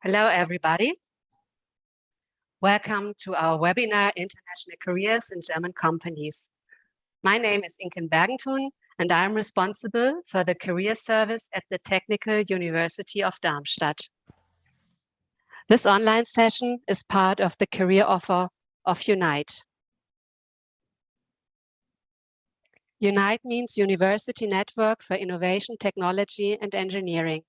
Hello, everybody. Welcome to our webinar, International Careers in German Companies. My name is Inken Bergentun, and I'm responsible for the career service at the Technical University of Darmstadt. This online session is part of the career offer of Unite. Unite means University Network for Innovation, Technology and Engineering.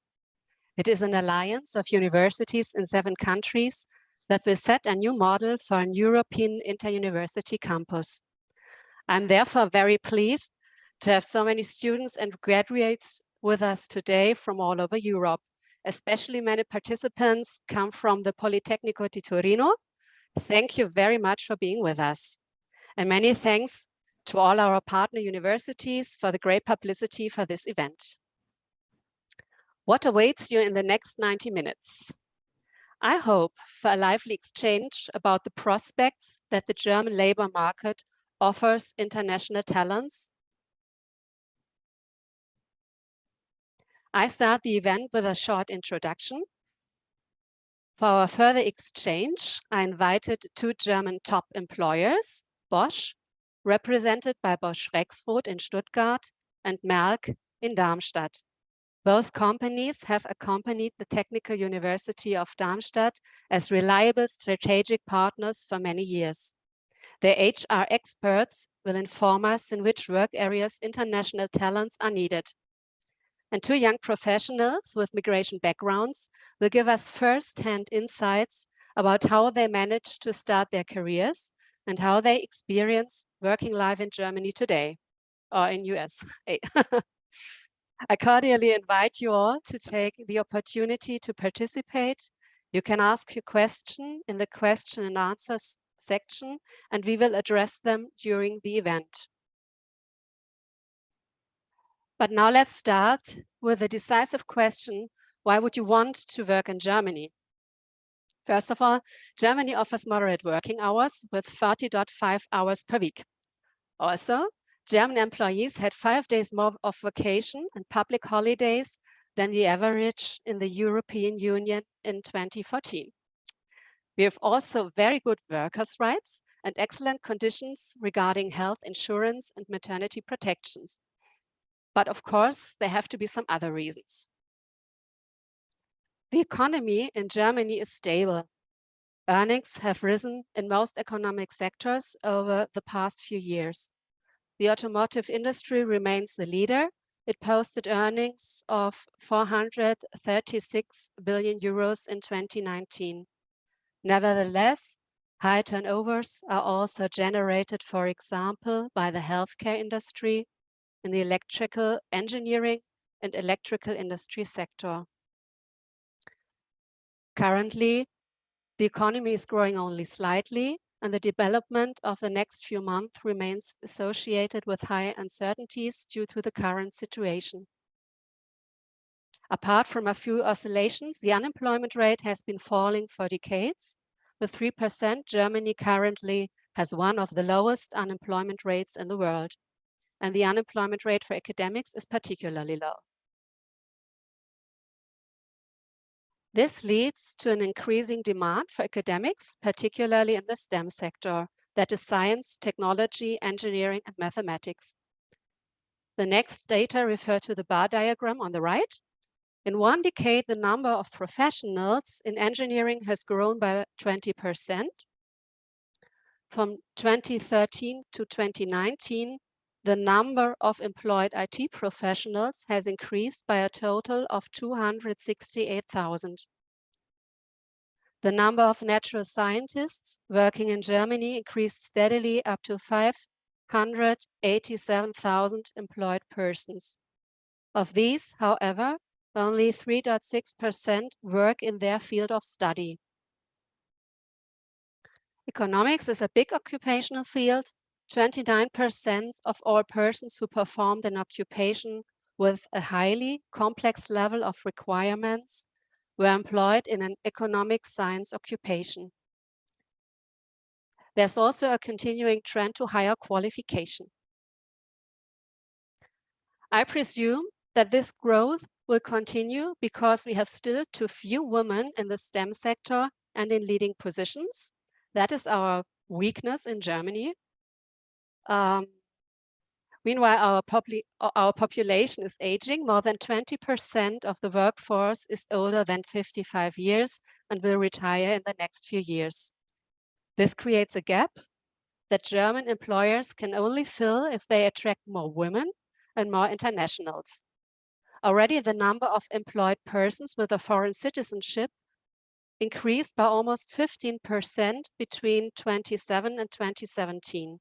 It is an alliance of universities in 7 countries that will set a new model for an European inter-university campus. I'm therefore very pleased to have so many students and graduates with us today from all over Europe. Especially many participants come from the Politecnico di Torino. Thank you very much for being with us. And many thanks to all our partner universities for the great publicity for this event. What awaits you in the next 90 minutes? I hope for a lively exchange about the prospects that the German labor market offers international talents. I start the event with a short introduction. For our further exchange, I invited 2 German top employers, Bosch, represented by Bosch Rexroth in Stuttgart, and Merck in Darmstadt. Both companies have accompanied the Technical University of Darmstadt as reliable strategic partners for many years. Their HR experts will inform us in which work areas international talents are needed. And 2 young professionals with migration backgrounds will give us first-hand insights about how they managed to start their careers and how they experience working life in Germany today, or in US. I cordially invite you all to take the opportunity to participate. You can ask your question in the question and answers section, and we will address them during the event. But now let's start with the decisive question, why would you want to work in Germany? First of all, Germany offers moderate working hours with 30.5 hours per week. Also, German employees had 5 days more of vacation and public holidays than the average in the European Union in 2014. We have also very good workers' rights and excellent conditions regarding health insurance and maternity protections. But of course, there have to be some other reasons. The economy in Germany is stable. Earnings have risen in most economic sectors over the past few years. The automotive industry remains the leader. It posted earnings of 436 billion euros in 2019. Nevertheless, high turnovers are also generated, for example, by the healthcare industry, in the electrical engineering and electrical industry sector. Currently, the economy is growing only slightly, and the development of the next few months remains associated with high uncertainties due to the current situation. Apart from a few oscillations, the unemployment rate has been falling for decades. With 3%, Germany currently has one of the lowest unemployment rates in the world, and the unemployment rate for academics is particularly low. This leads to an increasing demand for academics, particularly in the STEM sector, that is science, technology, engineering, and mathematics. The next data refer to the bar diagram on the right. In 1 decade, the number of professionals in engineering has grown by 20%. From 2013 to 2019, the number of employed IT professionals has increased by a total of 268,000. The number of natural scientists working in Germany increased steadily up to 587,000 employed persons. Of these, however, only 3.6% work in their field of study. Economics is a big occupational field. 29% of all persons who performed an occupation with a highly complex level of requirements were employed in an economic science occupation. There's also a continuing trend to higher qualification. I presume that this growth will continue because we have still too few women in the STEM sector and in leading positions. That is our weakness in Germany. Meanwhile, our population is aging. More than 20% of the workforce is older than 55 years and will retire in the next few years. This creates a gap that German employers can only fill if they attract more women and more internationals. Already the number of employed persons with a foreign citizenship increased by almost 15% between 2007 and 2017.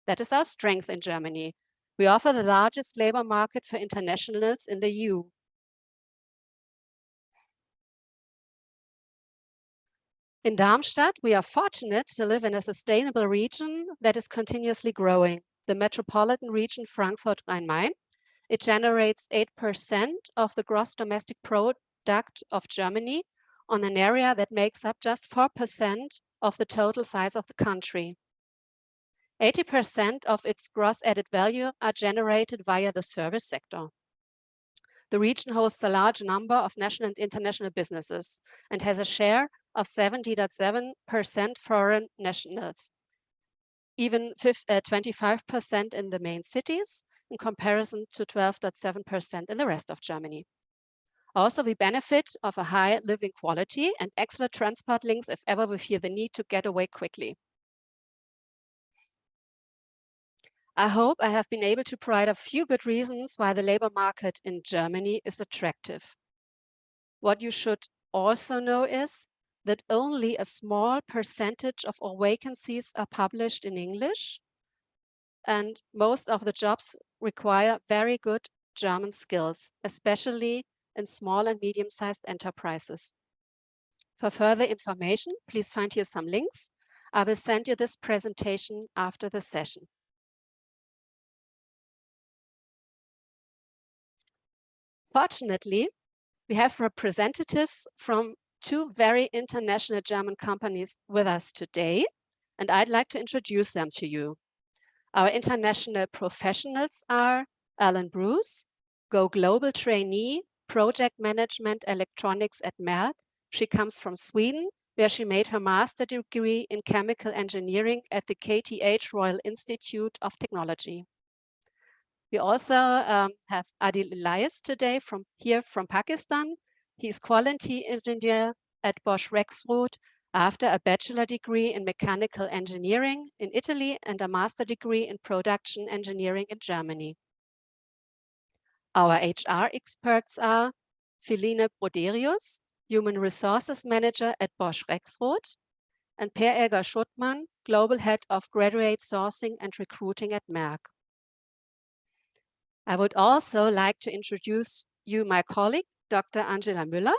That is our strength in Germany. We offer the largest labor market for internationals in the EU. In Darmstadt, we are fortunate to live in a sustainable region that is continuously growing, the metropolitan region Frankfurt-Rhein-Main. It generates 8% of the gross domestic product of Germany on an area that makes up just 4% of the total size of the country. 80% of its gross added value are generated via the service sector. The region hosts a large number of national and international businesses and has a share of 70.7% foreign nationals, even 25% in the main cities, in comparison to 12.7% in the rest of Germany. Also, we benefit of a high living quality and excellent transport links if ever we feel the need to get away quickly. I hope I have been able to provide a few good reasons why the labor market in Germany is attractive. What you should also know is that only a small percentage of all vacancies are published in English, and most of the jobs require very good German skills, especially in small and medium-sized enterprises. For further information, please find here some links. I will send you this presentation after the session. Fortunately, we have representatives from two very international German companies with us today, and I'd like to introduce them to you. Our international professionals are Alan Bruce, Go Global trainee, project management electronics at Merck. She comes from Sweden, where she made her master's degree in chemical engineering at the KTH Royal Institute of Technology. We also have Adil Elias today from Pakistan. He's quality engineer at Bosch Rexroth after a bachelor degree in mechanical engineering in Italy and a master degree in production engineering in Germany. Our HR experts are Feline Broderius, Human Resources Manager at Bosch Rexroth, and Per-Elgar Schuttmann, Global Head of Graduate Sourcing and Recruiting at Merck. I would also like to introduce you my colleague, Dr. Angela Müller.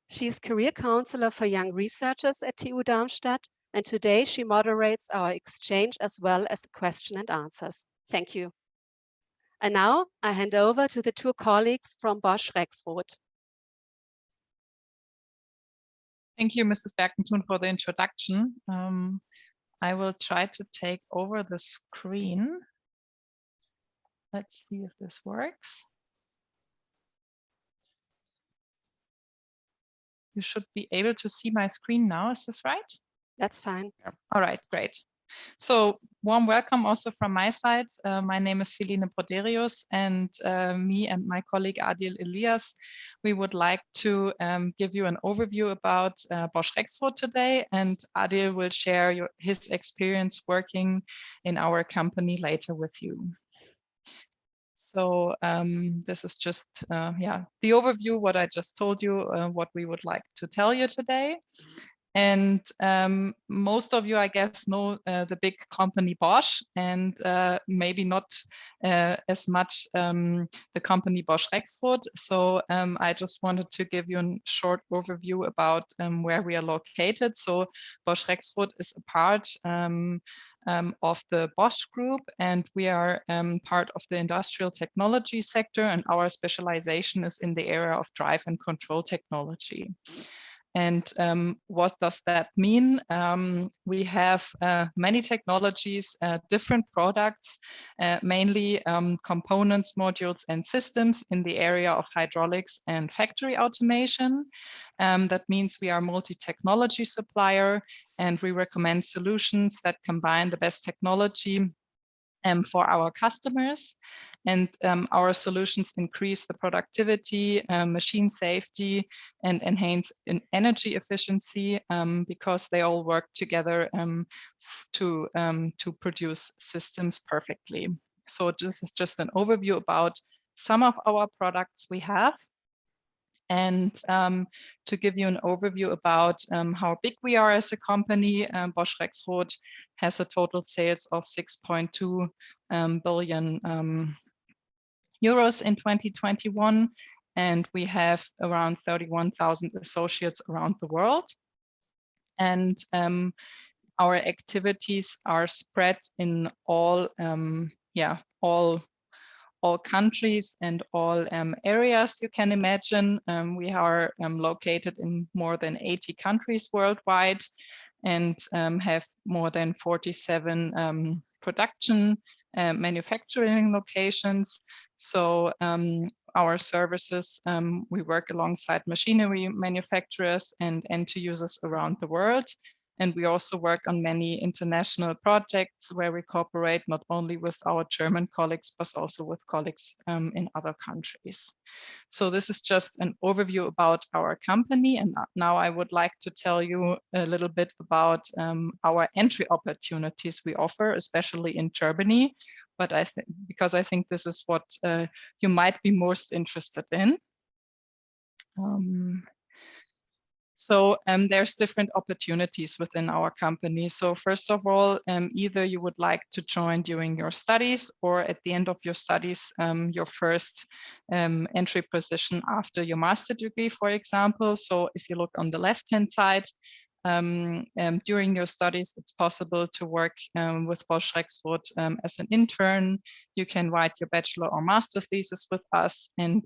She's career counselor for young researchers at TU Darmstadt, and today she moderates our exchange as well as the question and answers. Thank you. And now I hand over to the two colleagues from Bosch Rexroth. Thank you, Mrs. Bergentun, for the introduction. I will try to take over the screen. Let's see if this works. You should be able to see my screen now. Is this right? That's fine. Yeah. All right, great. So warm welcome also from my side. My name is Feline Broderius, and me and my colleague Adil Elias, we would like to give you an overview about Bosch Rexroth today, and Adil will share his experience working in our company later with you. So this is just, the overview, what I just told you, what we would like to tell you today. And most of you, I guess, know the big company Bosch, and maybe not as much the company Bosch Rexroth. So I just wanted to give you a short overview about where we are located. So Bosch Rexroth is a part of the Bosch group, and we are part of the industrial technology sector, and our specialization is in the area of drive and control technology. And what does that mean? We have many technologies, different products, mainly components, modules, and systems in the area of hydraulics and factory automation. That means we are a multi-technology supplier, and we recommend solutions that combine the best technology for our customers. And our solutions increase the productivity, machine safety, and enhance energy efficiency because they all work together to produce systems perfectly. So this is just an overview about some of our products we have. And to give you an overview about how big we are as a company, Bosch Rexroth has a total sales of 6.2 billion euros in 2021, and we have around 31,000 associates around the world. And our activities are spread in all countries and all areas you can imagine. We are located in more than 80 countries worldwide and have more than 47 production manufacturing locations. So our services, we work alongside machinery manufacturers and end users around the world. And we also work on many international projects where we cooperate not only with our German colleagues, but also with colleagues in other countries. So this is just an overview about our company. And now I would like to tell you a little bit about our entry opportunities we offer, especially in Germany. But because I think this is what you might be most interested in. So there's different opportunities within our company. So first of all, either you would like to join during your studies or at the end of your studies, your first entry position after your master degree, for example. So if you look on the left-hand side, during your studies, it's possible to work with Bosch Rexroth as an intern. You can write your bachelor or master thesis with us. And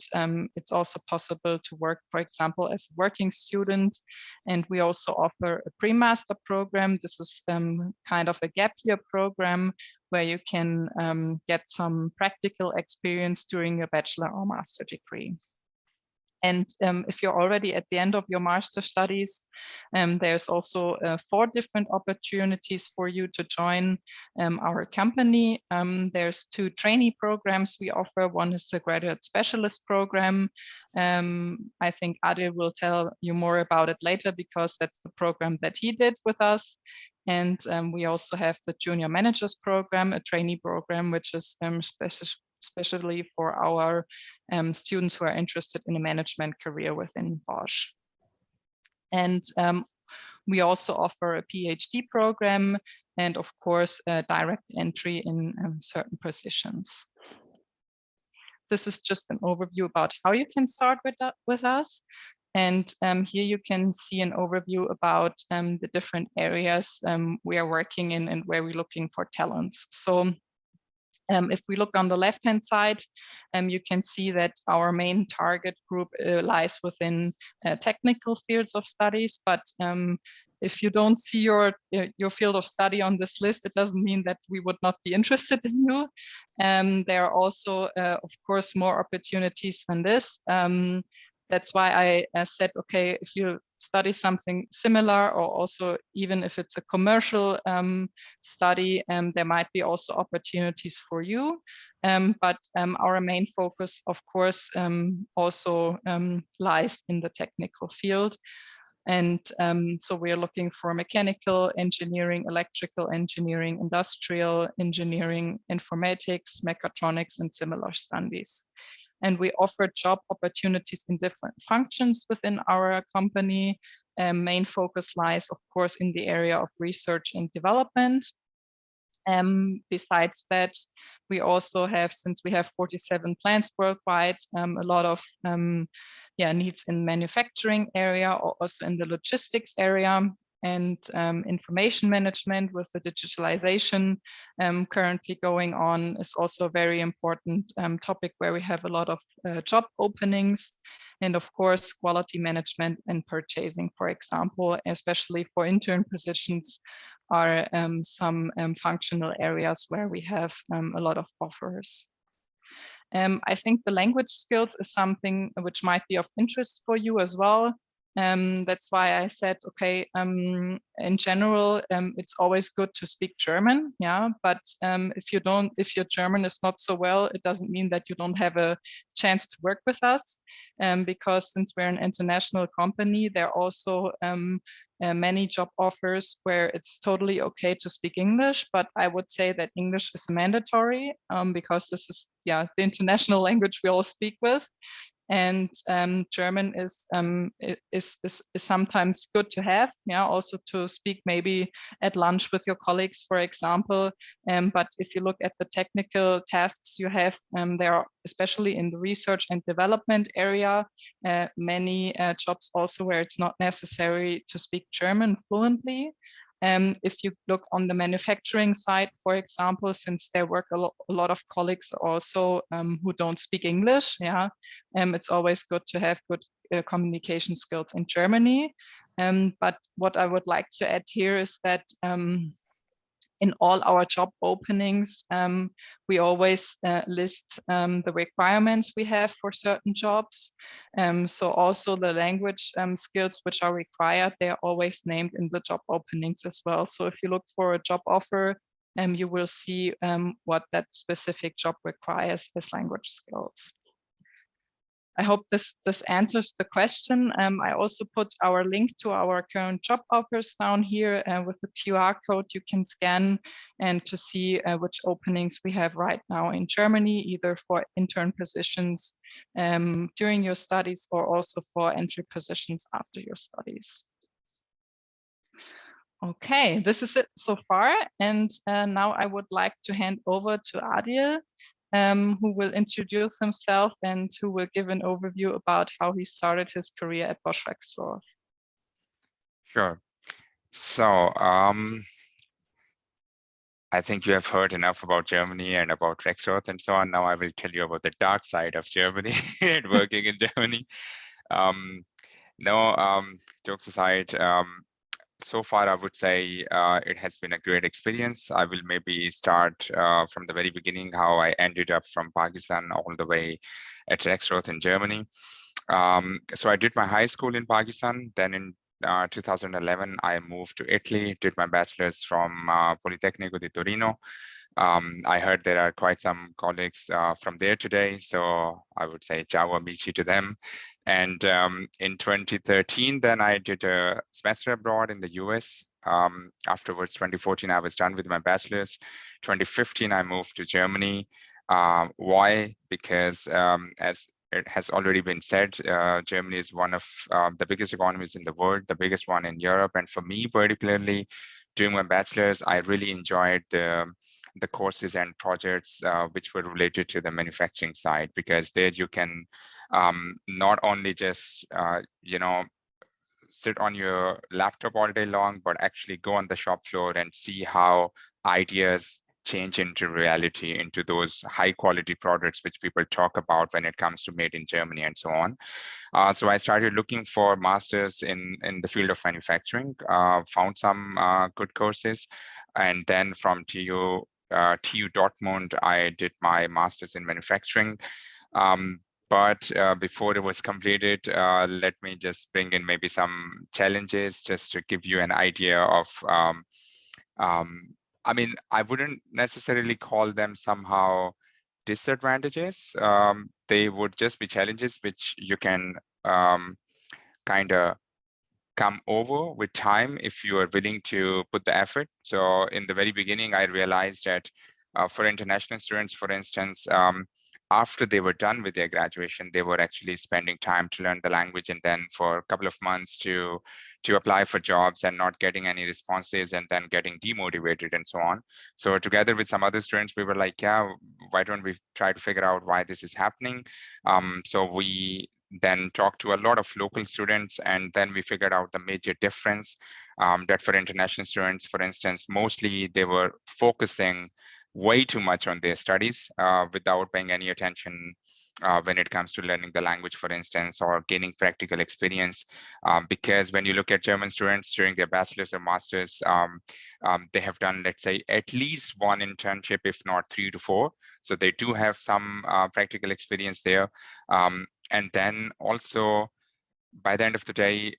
it's also possible to work, for example, as a working student. And we also offer a pre-master program. This is kind of a gap year program where you can get some practical experience during your bachelor or master degree. And if you're already at the end of your master studies, there's also 4 different opportunities for you to join our company. There's 2 trainee programs we offer. One is the graduate specialist program. I think Adil will tell you more about it later because that's the program that he did with us. And we also have the junior managers program, a trainee program, which is especially for our students who are interested in a management career within Bosch. And we also offer a PhD program and of course, direct entry in certain positions. This is just an overview about how you can start with us. And here you can see an overview about the different areas we are working in and where we're looking for talents. So if we look on the left-hand side, you can see that our main target group lies within technical fields of studies. But if you don't see your field of study on this list, it doesn't mean that we would not be interested in you. There are also, of course, more opportunities than this. That's why I said, okay, if you study something similar, or also even if it's a commercial study, there might be also opportunities for you. But our main focus, of course, also lies in the technical field. And so we're looking for mechanical engineering, electrical engineering, industrial engineering, informatics, mechatronics, and similar studies. And we offer job opportunities in different functions within our company. Main focus lies, of course, in the area of research and development. Besides that, we also have, since we have 47 plants worldwide, a lot of needs in manufacturing area, or also in the logistics area. And information management with the digitalization currently going on is also a very important topic where we have a lot of job openings. and of course, quality management and purchasing, for example, especially for intern positions, are some functional areas where we have a lot of offers. I think the language skills is something which might be of interest for you as well. That's why I said, okay, in general, it's always good to speak German, yeah. But if your German is not so well, it doesn't mean that you don't have a chance to work with us, because since we're an international company, there are also many job offers where it's totally okay to speak English, but I would say that English is mandatory because this is, yeah, the international language we all speak with. And German is sometimes good to have, yeah, also to speak maybe at lunch with your colleagues, for example. But if you look at the technical tasks you have, there are, especially in the research and development area, many jobs also where it's not necessary to speak German fluently. If you look on the manufacturing side, for example, since there work a lot of colleagues also who don't speak English, yeah, it's always good to have good communication skills in Germany. But what I would like to add here is that in all our job openings, we always list the requirements we have for certain jobs. So also the language skills which are required, they're always named in the job openings as well. So if you look for a job offer, you will see what that specific job requires as language skills. I hope this answers the question. I also put our link to our current job offers down here with the QR code you can scan and to see which openings we have right now in Germany, either for intern positions during your studies or also for entry positions after your studies. Okay, this is it so far. And now I would like to hand over to Adil, who will introduce himself and who will give an overview about how he started his career at Bosch Rexroth. Sure. So I think you have heard enough about Germany and about Rexroth and so on. Now I will tell you about the dark side of Germany and working in Germany. Jokes aside, so far I would say it has been a great experience. I will maybe start from the very beginning, how I ended up from Pakistan all the way at Rexroth in Germany. So I did my high school in Pakistan. Then in 2011, I moved to Italy, did my bachelor's from Politecnico di Torino. I heard there are quite some colleagues from there today, so I would say ciao amici to them. And in 2013, then I did a semester abroad in the US. Afterwards, 2014, I was done with my bachelor's. 2015, I moved to Germany. Why? Because as it has already been said, Germany is one of the biggest economies in the world, the biggest one in Europe. And for me, particularly, during my bachelor's, I really enjoyed the courses and projects which were related to the manufacturing side, because there you can not only just, sit on your laptop all day long, but actually go on the shop floor and see how ideas change into reality, into those high quality products which people talk about when it comes to made in Germany and so on. So I started looking for masters in the field of manufacturing, found some good courses, and then from TU Dortmund, I did my master's in manufacturing. But before it was completed, let me just bring in maybe some challenges just to give you an idea of I mean, I wouldn't necessarily call them somehow disadvantages. They would just be challenges which you can kind of come over with time if you are willing to put the effort. So in the very beginning, I realized that for international students, for instance, after they were done with their graduation, they were actually spending time to learn the language, and then for a couple of months to apply for jobs and not getting any responses, and then getting demotivated and so on. So together with some other students, we were like, yeah, why don't we try to figure out why this is happening? So we then talked to a lot of local students, and then we figured out the major difference that for international students, for instance, mostly they were focusing way too much on their studies without paying any attention when it comes to learning the language, for instance, or gaining practical experience. Because when you look at German students during their bachelor's or master's, they have done, let's say, at least one internship, if not 3 to 4. So they do have some practical experience there. And then also, by the end of the day,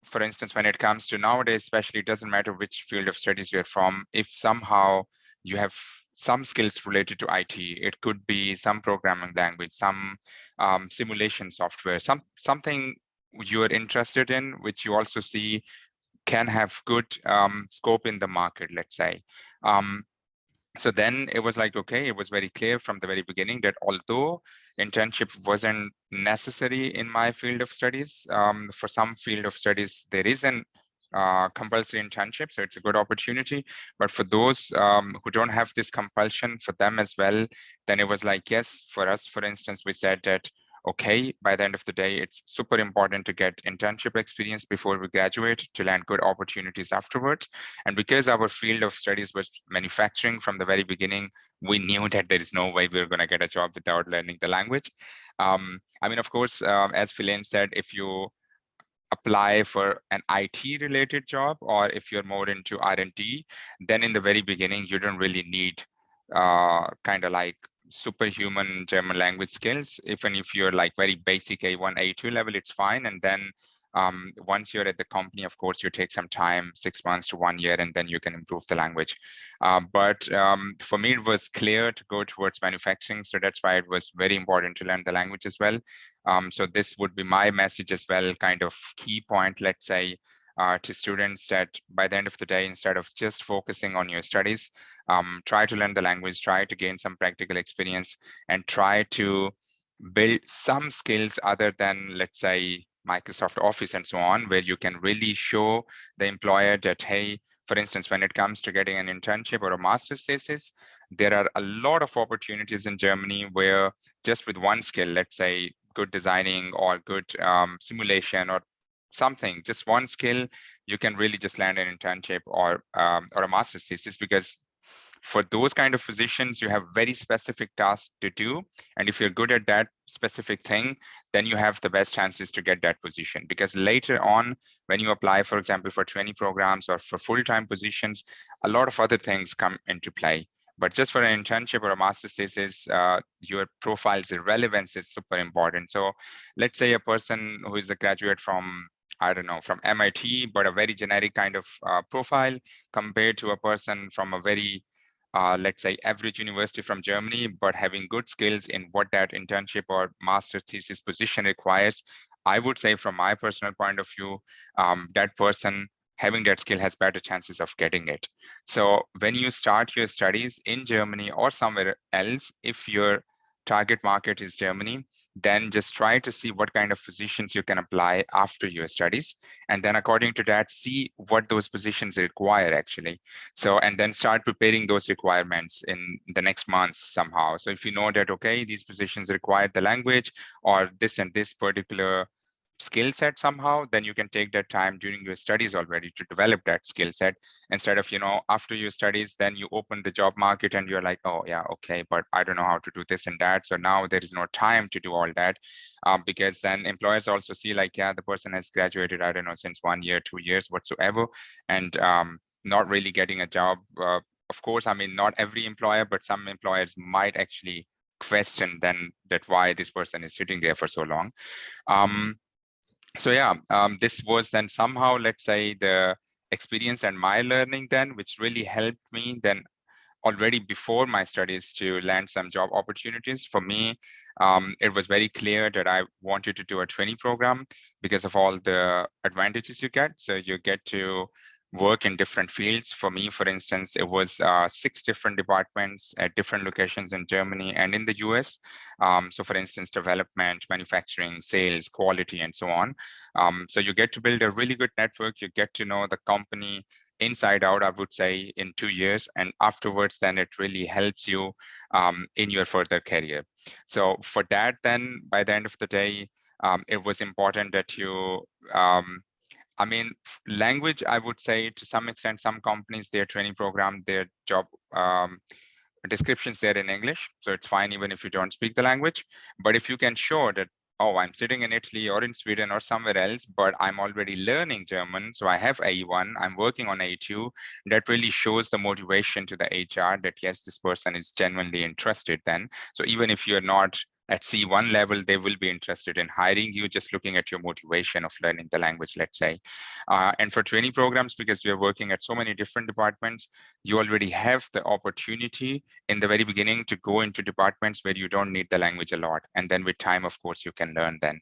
for instance, when it comes to nowadays, especially, it doesn't matter which field of studies you're from. If somehow you have some skills related to IT, it could be some programming language, some simulation software, something you're interested in, which you also see can have good scope in the market, let's say. So then it was like, okay, it was very clear from the very beginning that although internship wasn't necessary in my field of studies, for some field of studies, there is an compulsory internship, so it's a good opportunity. But for those who don't have this compulsion, for them as well, then it was like, yes, for us, for instance, we said that, okay, by the end of the day, it's super important to get internship experience before we graduate to land good opportunities afterwards. And because our field of studies was manufacturing from the very beginning, we knew that there is no way we were going to get a job without learning the language. I mean, of course, as Philaine said, if you apply for an IT related job, or if you're more into R&D, then in the very beginning, you don't really need kind of like superhuman German language skills. Even if you're like very basic A1, A2 level, it's fine. And then once you're at the company, of course, you take some time, 6 months to 1 year, and then you can improve the language. But for me, it was clear to go towards manufacturing. So that's why it was very important to learn the language as well. So this would be my message as well, kind of key point, let's say, to students, that by the end of the day, instead of just focusing on your studies, try to learn the language, try to gain some practical experience, and try to build some skills other than, let's say, Microsoft Office and so on, where you can really show the employer that, hey, for instance, when it comes to getting an internship or a master's thesis, there are a lot of opportunities in Germany where just with one skill, let's say good designing or good simulation or something, just one skill, you can really just land an internship or a master's thesis, because for those kind of positions, you have very specific tasks to do. And if you're good at that specific thing, then you have the best chances to get that position. Because later on, when you apply, for example, for training programs or for full-time positions, a lot of other things come into play. But just for an internship or a master's thesis, your profile's relevance is super important. So let's say a person who is a graduate from, I don't know, from MIT, but a very generic kind of profile, compared to a person from a very let's say average university from Germany, but having good skills in what that internship or master's thesis position requires, I would say from my personal point of view, that person having that skill has better chances of getting it. So when you start your studies in Germany or somewhere else, if your target market is Germany, then just try to see what kind of positions you can apply after your studies. And then according to that, see what those positions require actually. So, and then start preparing those requirements in the next months somehow. So if you know that, okay, these positions require the language or this and this particular skill set somehow, then you can take that time during your studies already to develop that skill set, instead of, after your studies, then you open the job market and you're like, oh yeah, okay, but I don't know how to do this and that. So now there is no time to do all that, because then employers also see like, yeah, the person has graduated, I don't know, since 1 year, 2 years, whatsoever, and not really getting a job. Of course, I mean, not every employer, but some employers might actually question then that why this person is sitting there for so long. So yeah, this was then somehow, let's say, the experience and my learning then, which really helped me then already before my studies to land some job opportunities. For me, it was very clear that I wanted to do a training program because of all the advantages you get. So you get to work in different fields. For me, for instance, it was 6 different departments at different locations in Germany and in the US. So for instance, development, manufacturing, sales, quality, and so on. So you get to build a really good network. You get to know the company inside out, I would say, in 2 years. And afterwards, then it really helps you in your further career. So for that, then by the end of the day, it was important that you, I mean, language, I would say to some extent, some companies, their training program, their job descriptions there in English, so it's fine even if you don't speak the language. But if you can show that, oh, I'm sitting in Italy or in Sweden or somewhere else, but I'm already learning German, so I have A1, I'm working on A2, that really shows the motivation to the HR that yes, this person is genuinely interested then. So even if you're not at C1 level, they will be interested in hiring you, just looking at your motivation of learning the language, let's say. And for training programs, because we are working at so many different departments, you already have the opportunity in the very beginning to go into departments where you don't need the language a lot. And then with time, of course, you can learn then.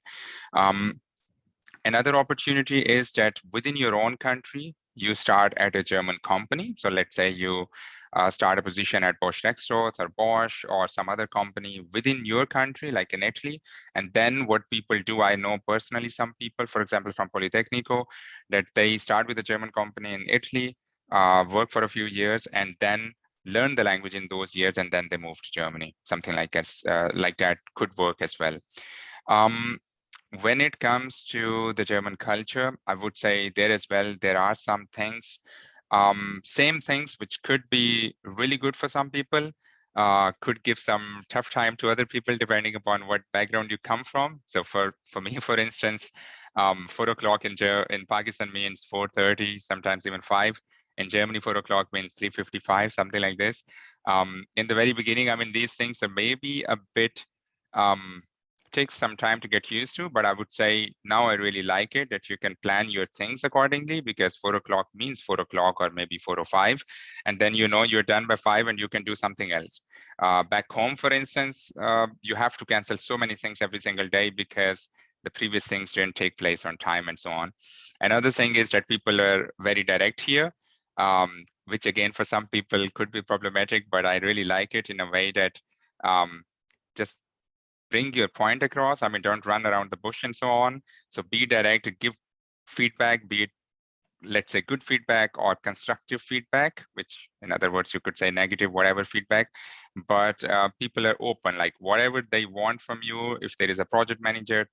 Another opportunity is that within your own country, you start at a German company. So let's say you start a position at Bosch or Bosch or some other company within your country, like in Italy. And then what people do, I know personally some people, for example, from Politecnico, that they start with a German company in Italy, work for a few years, and then learn the language in those years, and then they move to Germany. Something like that could work as well. When it comes to the German culture, I would say there as well, there are some things, same things which could be really good for some people, could give some tough time to other people depending upon what background you come from. So for me, for instance, 4 o'clock in Pakistan means 4:30, sometimes even 5. In Germany, 4 o'clock means 3:55, something like this. In the very beginning, I mean, these things are maybe a bit takes some time to get used to, but I would say now I really like it that you can plan your things accordingly, because 4 o'clock means 4 o'clock or maybe 4:05, and then you know you're done by 5 and you can do something else. Back home, for instance, you have to cancel so many things every single day because the previous things didn't take place on time and so on. Another thing is that people are very direct here, which again for some people could be problematic, but I really like it in a way that just bring your point across. I mean, don't run around the bush and so on. So be direct, give feedback, be it, let's say, good feedback or constructive feedback, which in other words, you could say negative, whatever feedback, but people are open, like whatever they want from you. If there is a project manager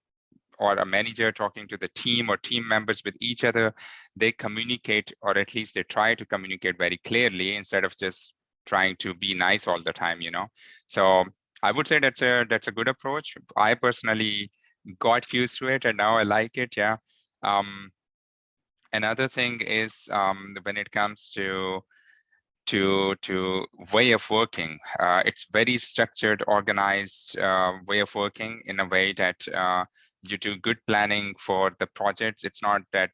or a manager talking to the team or team members with each other, they communicate, or at least they try to communicate very clearly instead of just trying to be nice all the time, you know? So I would say that's a good approach. I personally got used to it and now I like it. Yeah. Another thing is when it comes to way of working, it's very structured, organized way of working in a way that you do good planning for the projects. It's not that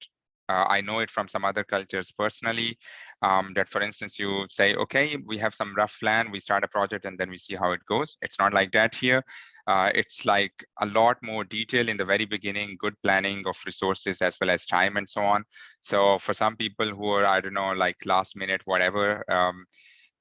I know it from some other cultures personally, that for instance, you say, okay, we have some rough plan, we start a project and then we see how it goes. It's not like that here. It's like a lot more detail in the very beginning, good planning of resources as well as time and so on. So for some people who are, I don't know, like last minute, whatever,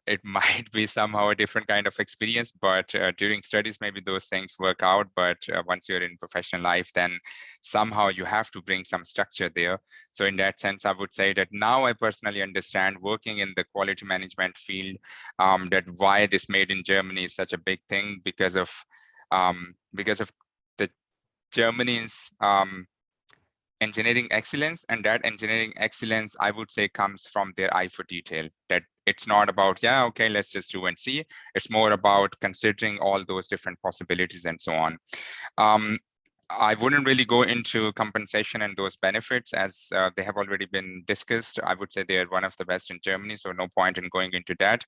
it might be somehow a different kind of experience, but during studies, maybe those things work out. But once you're in professional life, then somehow you have to bring some structure there. So in that sense, I would say that now I personally understand, working in the quality management field, that why this made in Germany is such a big thing, because of the Germany's engineering excellence, and that engineering excellence, I would say, comes from their eye for detail. That it's not about, yeah, okay, let's just do and see. It's more about considering all those different possibilities and so on. I wouldn't really go into compensation and those benefits, as they have already been discussed. I would say they are one of the best in Germany, so no point in going into that.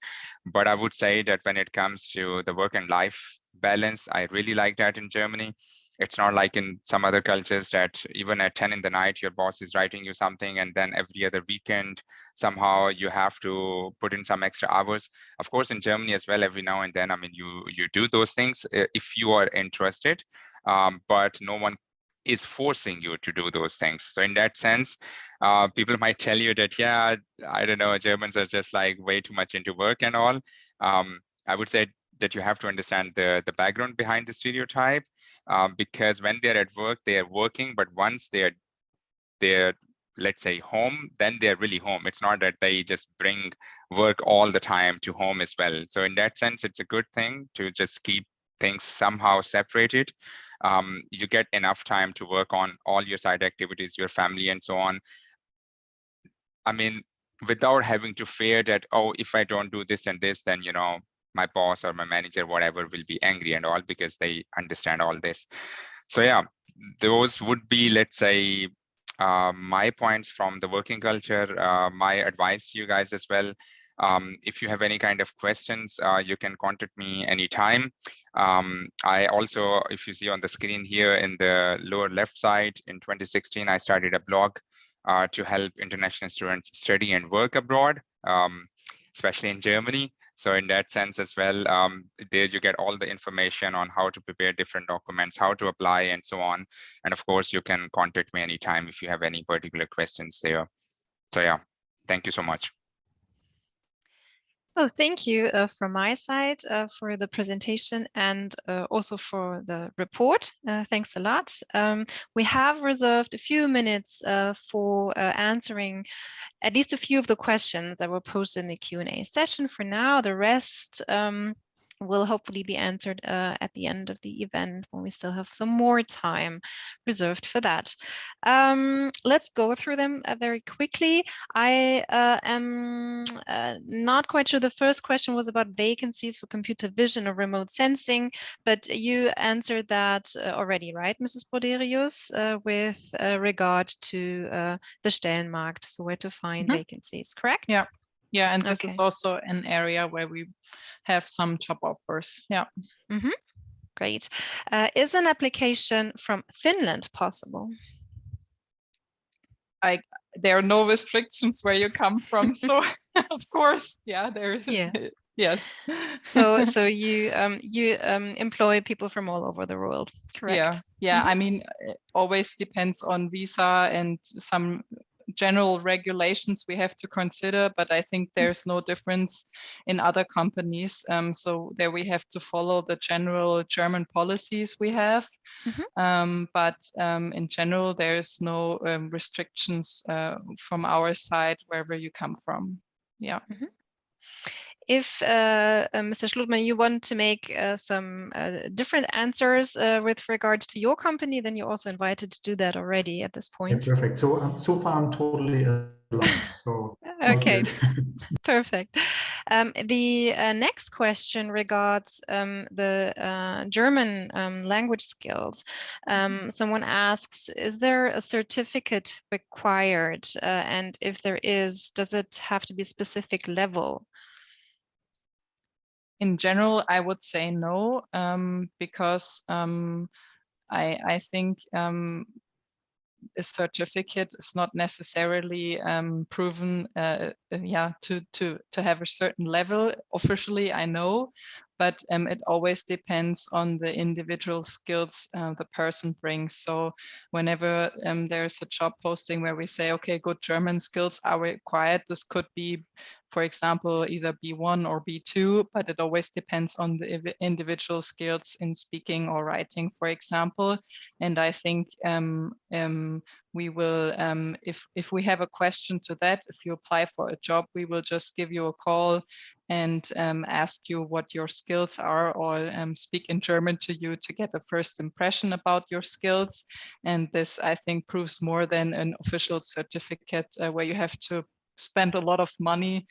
But I would say that when it comes to the work and life balance, I really like that in Germany. It's not like in some other cultures that even at 10 in the night, your boss is writing you something, and then every other weekend, somehow you have to put in some extra hours. Of course, in Germany as well, every now and then, I mean, you do those things if you are interested, but no one is forcing you to do those things. So in that sense, people might tell you that, yeah, I don't know, Germans are just like way too much into work and all. I would say that you have to understand the background behind the stereotype, because when they're at work, they are working, but once they're let's say home, then they're really home. It's not that they just bring work all the time to home as well. So in that sense, it's a good thing to just keep things somehow separated. You get enough time to work on all your side activities, your family and so on. I mean, without having to fear that, oh, if I don't do this and this, then, you know, my boss or my manager, whatever, will be angry and all, because they understand all this. So yeah, those would be, let's say, my points from the working culture. My advice to you guys as well. If you have any kind of questions, you can contact me anytime. I also, if you see on the screen here in the lower left side, in 2016, I started a blog to help international students study and work abroad, especially in Germany. So in that sense as well, there you get all the information on how to prepare different documents, how to apply, and so on. And of course, you can contact me anytime if you have any particular questions there. So yeah, thank you so much. So thank you from my side for the presentation and also for the report. Thanks a lot. We have reserved a few minutes for answering at least a few of the questions that were posted in the Q&A session. For now, the rest will hopefully be answered at the end of the event when we still have some more time reserved for that. Let's go through them very quickly. I am not quite sure. The first question was about vacancies for computer vision or remote sensing, but you answered that already, right, Mrs. Broderius, with regard to the Stellenmarkt, so where to find vacancies, correct? Yeah. Yeah, and this Okay. is also an area where we have some job offers. Yeah. Great. Is an application from Finland possible? There are no restrictions where you come from, so of course, yeah, there is. Yes. Yes. So you employ people from all over the world, correct? Yeah. I mean, it always depends on visa and some general regulations we have to consider, but I think there's no difference in other companies. So there we have to follow the general German policies we have. But in general, there's no restrictions from our side wherever you come from. Yeah. If Mr. Schlutmann, you want to make some different answers with regard to your company, then you're also invited to do that already at this point. Yeah, perfect. So so far I'm totally aligned. So okay, perfect. The next question regards the German language skills. Someone asks, is there a certificate required? And if there is, does it have to be a specific level? In general, I would say no, because I think a certificate is not necessarily proven, to have a certain level. Officially, I know, but it always depends on the individual skills the person brings. So whenever there's a job posting where we say, okay, good German skills are required, this could be, for example, either B1 or B2, but it always depends on the individual skills in speaking or writing, for example. And I think we will, if we have a question to that, if you apply for a job, we will just give you a call and ask you what your skills are, or speak in German to you to get a first impression about your skills. And this, I think, proves more than an official certificate where you have to spend a lot of money.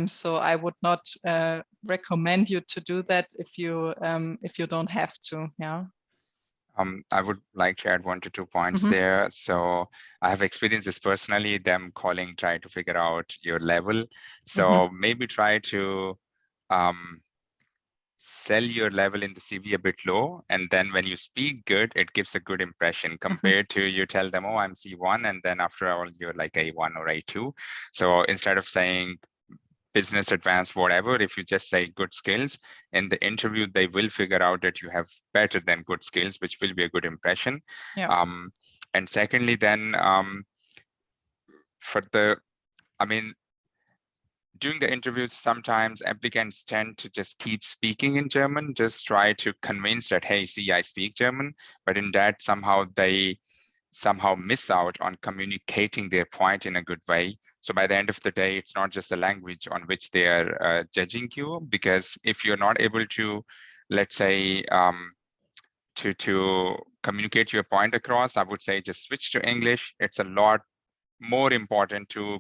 So I would not recommend you to do that if you don't have to. Yeah. I would like to add 1 to 2 points there. So I have experienced this personally, them calling, try to figure out your level. So maybe try to sell your level in the CV a bit low. And then when you speak good, it gives a good impression compared to you tell them, oh, I'm C1. And then after all, you're like A1 or A2. So instead of saying business advanced, whatever, if you just say good skills in the interview, they will figure out that you have better than good skills, which will be a good impression. Yeah. And secondly, then during the interviews, sometimes applicants tend to just keep speaking in German, just try to convince that, hey, see, I speak German, but in that somehow they miss out on communicating their point in a good way. So by the end of the day, it's not just the language on which they are judging you, because if you're not able to, let's say, to communicate your point across, I would say just switch to English. It's a lot more important to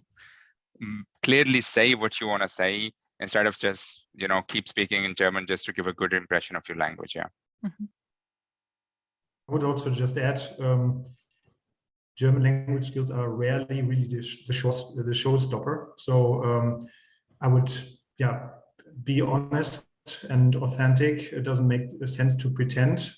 clearly say what you want to say instead of just, keep speaking in German just to give a good impression of your language. Yeah. Mm-hmm. I would also just add, German language skills are rarely really the showstopper. So I would, be honest and authentic. It doesn't make sense to pretend.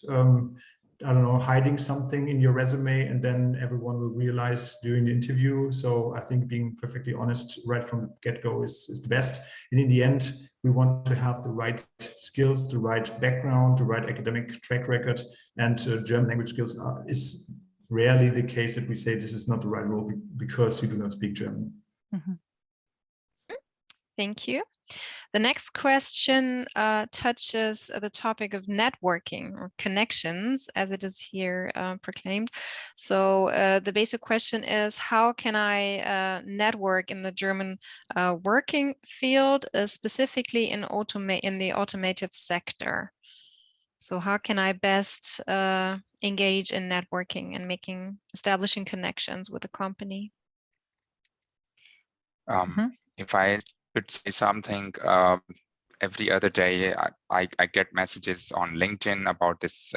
I don't know, hiding something in your resume and then everyone will realize during the interview. So I think being perfectly honest right from the get-go is the best. And in the end, we want to have the right skills, the right background, the right academic track record, and German language skills is rarely the case that we say this is not the right role because you do not speak German. Mm-hmm. Thank you. The next question touches the topic of networking or connections, as it is here proclaimed. So the basic question is, how can I network in the German working field, specifically in the automotive sector? So how can I best engage in networking and establishing connections with the company? If I could say something, every other day I get messages on LinkedIn about this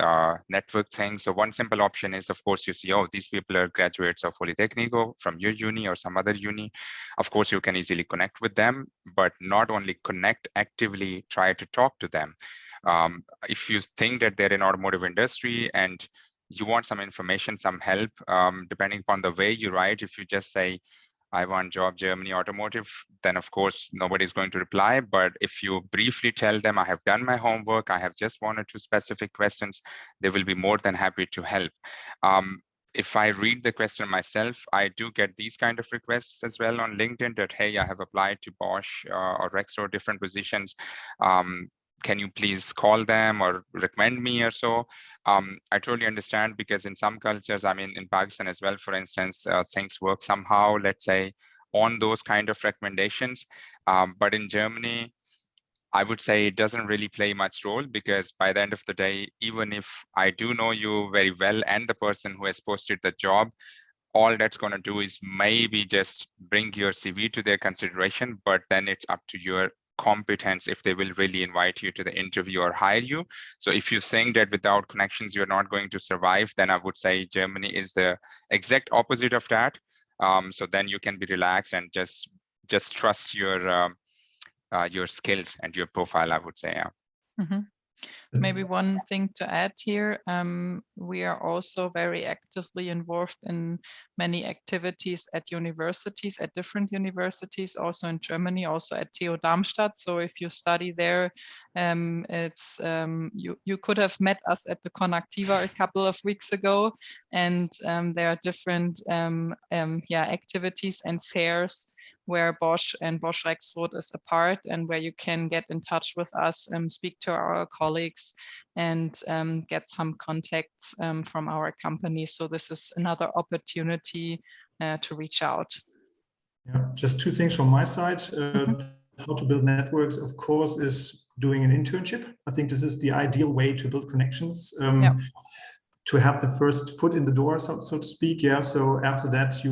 network thing. So one simple option is, of course, you see, oh, these people are graduates of Polytechnico from your uni or some other uni. Of course, you can easily connect with them, but not only connect, actively try to talk to them. If you think that they're in automotive industry and you want some information, some help, depending upon the way you write, if you just say, I want job Germany automotive, then of course nobody's going to reply. But if you briefly tell them, I have done my homework, I have just 1 or 2 specific questions, they will be more than happy to help. If I read the question myself, I do get these kind of requests as well on LinkedIn that, hey, I have applied to Bosch or Rexroth, different positions. Can you please call them or recommend me or so? I totally understand, because in some cultures, I mean, in Pakistan as well, for instance, things work somehow, let's say, on those kind of recommendations. But in Germany, I would say it doesn't really play much role, because by the end of the day, even if I do know you very well and the person who has posted the job, all that's going to do is maybe just bring your CV to their consideration, but then it's up to your competence if they will really invite you to the interview or hire you. So if you think that without connections you're not going to survive, then I would say Germany is the exact opposite of that. So then you can be relaxed and just trust your skills and your profile, I would say. Yeah. Mm-hmm. Maybe one thing to add here, we are also very actively involved in many activities at universities, at different universities, also in Germany, also at TU Darmstadt. So if you study there, it's you could have met us at the Connectiva a couple of weeks ago, and there are different activities and fairs where Bosch and Bosch Rexroth is a part, and where you can get in touch with us and speak to our colleagues and get some contacts from our company. So this is another opportunity to reach out. Yeah, just 2 things from my side. How to build networks, of course, is doing an internship. I think this is the ideal way to build connections. To have the first foot in the door, so to speak. Yeah. So after that,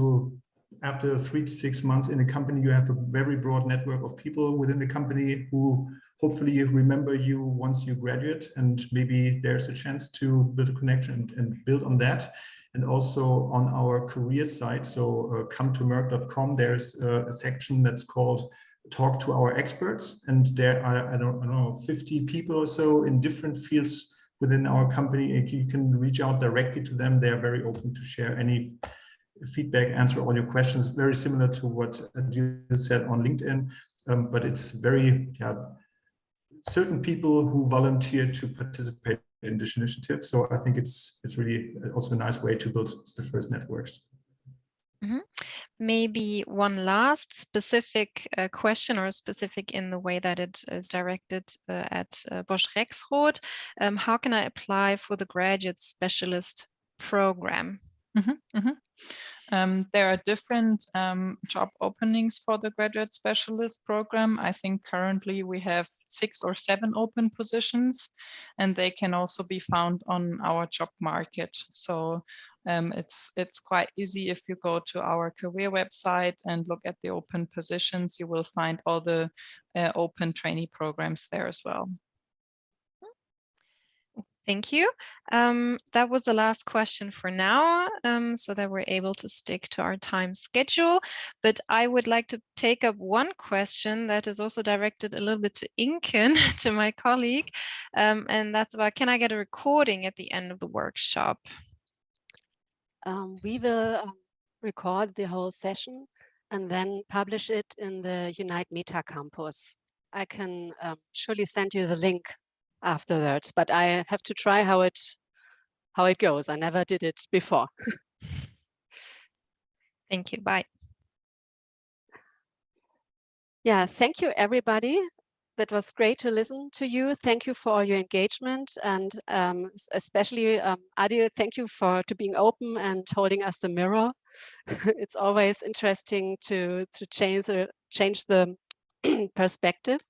after 3 to 6 months in a company, you have a very broad network of people within the company who hopefully remember you once you graduate, and maybe there's a chance to build a connection and build on that. And also on our career site, so come to Merck.com, there's a section that's called Talk to Our Experts, and there are, I don't know, 50 people or so in different fields within our company. You can reach out directly to them. They're very open to share any feedback, answer all your questions, very similar to what Adil said on LinkedIn, but it's very certain people who volunteer to participate in this initiative. So I think it's really also a nice way to build the first networks. Mm-hmm. Maybe one last specific question, or specific in the way that it is directed at Bosch Rexroth. How can I apply for the graduate specialist program? Mm-hmm, mm-hmm. There are different job openings for the graduate specialist program. I think currently we have 6 or 7 open positions, and they can also be found on our job market. So it's quite easy. If you go to our career website and look at the open positions, you will find all the open trainee programs there as well. Thank you. That was the last question for now, so that we're able to stick to our time schedule. But I would like to take up one question that is also directed a little bit to Inken, to my colleague, and that's about, can I get a recording at the end of the workshop? We will record the whole session and then publish it in the Unite Meta campus. I can surely send you the link afterwards, but I have to try how it goes. I never did it before. Thank you. Bye. Yeah, thank you, everybody. That was great to listen to you. Thank you for all your engagement, and especially Adil, thank you for being open and holding us the mirror. It's always interesting to change the perspective.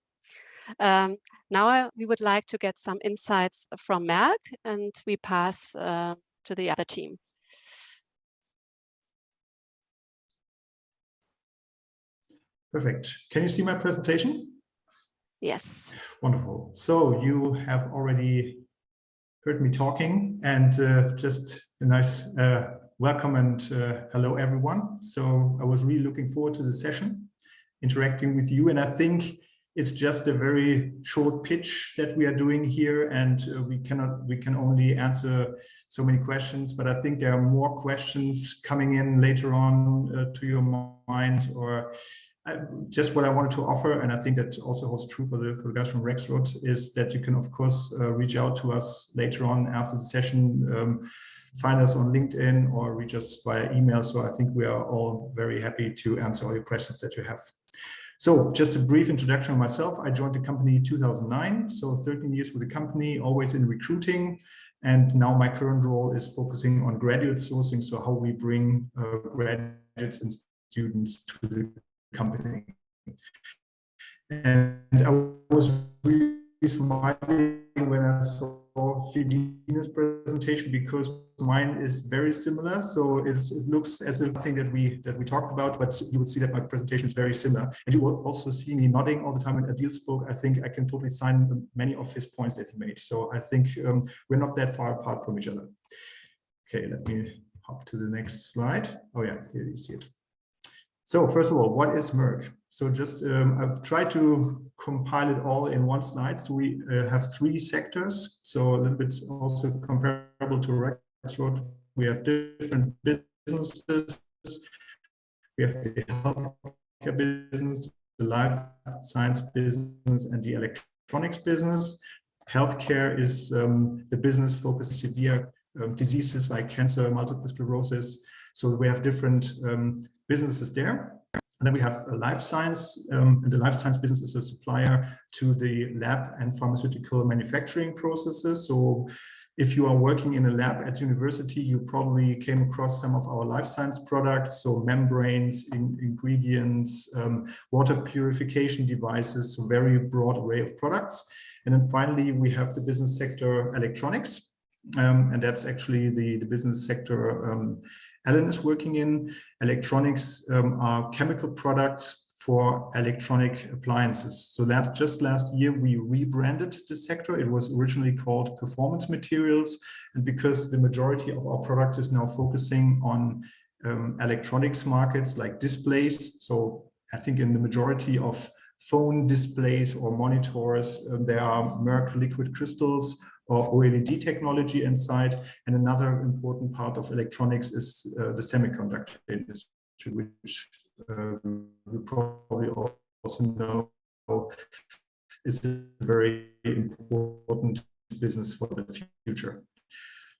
Now we would like to get some insights from Merck, and we pass to the other team. Perfect. Can you see my presentation? Yes. Wonderful. So you have already heard me talking, and just a nice welcome and hello everyone. So I was really looking forward to the session, interacting with you, and I think it's just a very short pitch that we are doing here, and we can only answer so many questions, but I think there are more questions coming in later on to your mind, or just what I wanted to offer, and I think that also holds true for the guys from Rexroth, is that you can of course reach out to us later on after the session, find us on LinkedIn or reach us via email. So I think we are all very happy to answer all your questions that you have. So just a brief introduction of myself. I joined the company in 2009, so 13 years with the company, always in recruiting. And now my current role is focusing on graduate sourcing, so how we bring graduates and students to the company. And I was really smiling when I saw Filine's presentation, because mine is very similar. So it looks as if something that we talked about, but you would see that my presentation is very similar. And you will also see me nodding all the time when Adil spoke. I think I can totally sign many of his points that he made. So I think we're not that far apart from each other. Okay, let me hop to the next slide. Oh yeah, here you see it. So first of all, what is Merck? So just I've tried to compile it all in one slide. So we have 3 sectors. So a little bit also comparable to Rexroth. We have different businesses. We have the healthcare business, the life science business, and the electronics business. Healthcare is the business focused severe diseases like cancer, multiple sclerosis. So we have different businesses there. And then we have a life science, and the life science business is a supplier to the lab and pharmaceutical manufacturing processes. So if you are working in a lab at university, you probably came across some of our life science products, so membranes, ingredients, water purification devices, so very broad array of products. And then finally, we have the business sector electronics, and that's actually the business sector Alan is working in. Electronics are chemical products for electronic appliances. So just last year, we rebranded the sector. It was originally called Performance Materials. And because the majority of our products is now focusing on electronics markets like displays. So I think in the majority of phone displays or monitors, there are Merck liquid crystals or OLED technology inside. And another important part of electronics is the semiconductor industry, which you probably also know is a very important business for the future.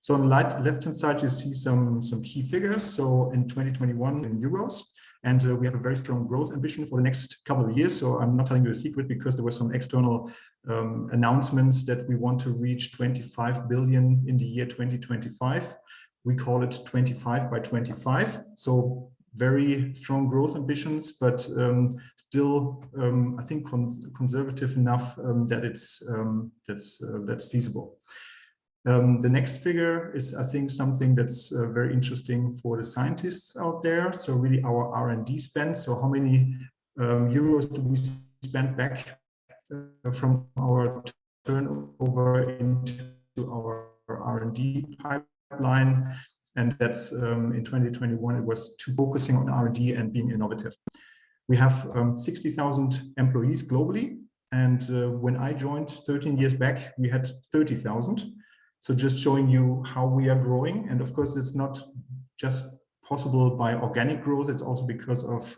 So on the left-hand side, you see some key figures. So in 2021 in euros, and we have a very strong growth ambition for the next couple of years. So I'm not telling you a secret, because there were some external announcements that we want to reach 25 billion in the year 2025. We call it 25 by 25. So very strong growth ambitions, but still, I think, conservative enough that that's feasible. The next figure is, I think, something that's very interesting for the scientists out there. So really our R&D spend. So how many euros do we spend back from our turnover into our R&D pipeline? And that's in 2021, it was focusing on R&D and being innovative. We have 60,000 employees globally. And when I joined 13 years back, we had 30,000. So just showing you how we are growing. And of course, it's not just possible by organic growth. It's also because of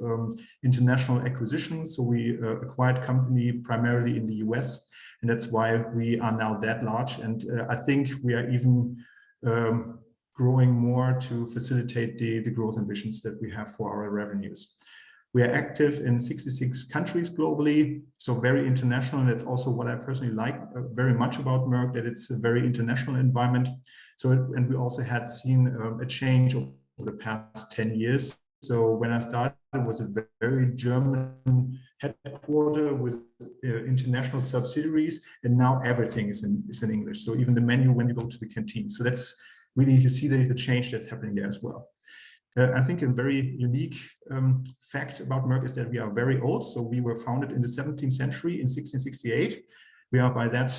international acquisitions. So we acquired company primarily in the US. And that's why we are now that large. And I think we are even growing more to facilitate the growth ambitions that we have for our revenues. We are active in 66 countries globally, so very international. And that's also what I personally like very much about Merck, that it's a very international environment. So, and we also had seen a change over the past 10 years. So when I started, it was a very German headquarter with international subsidiaries, and now everything is in English. So even the menu when you go to the canteen. So that's really, you see the change that's happening there as well. I think a very unique fact about Merck is that we are very old. So we were founded in the 17th century in 1668. We are by that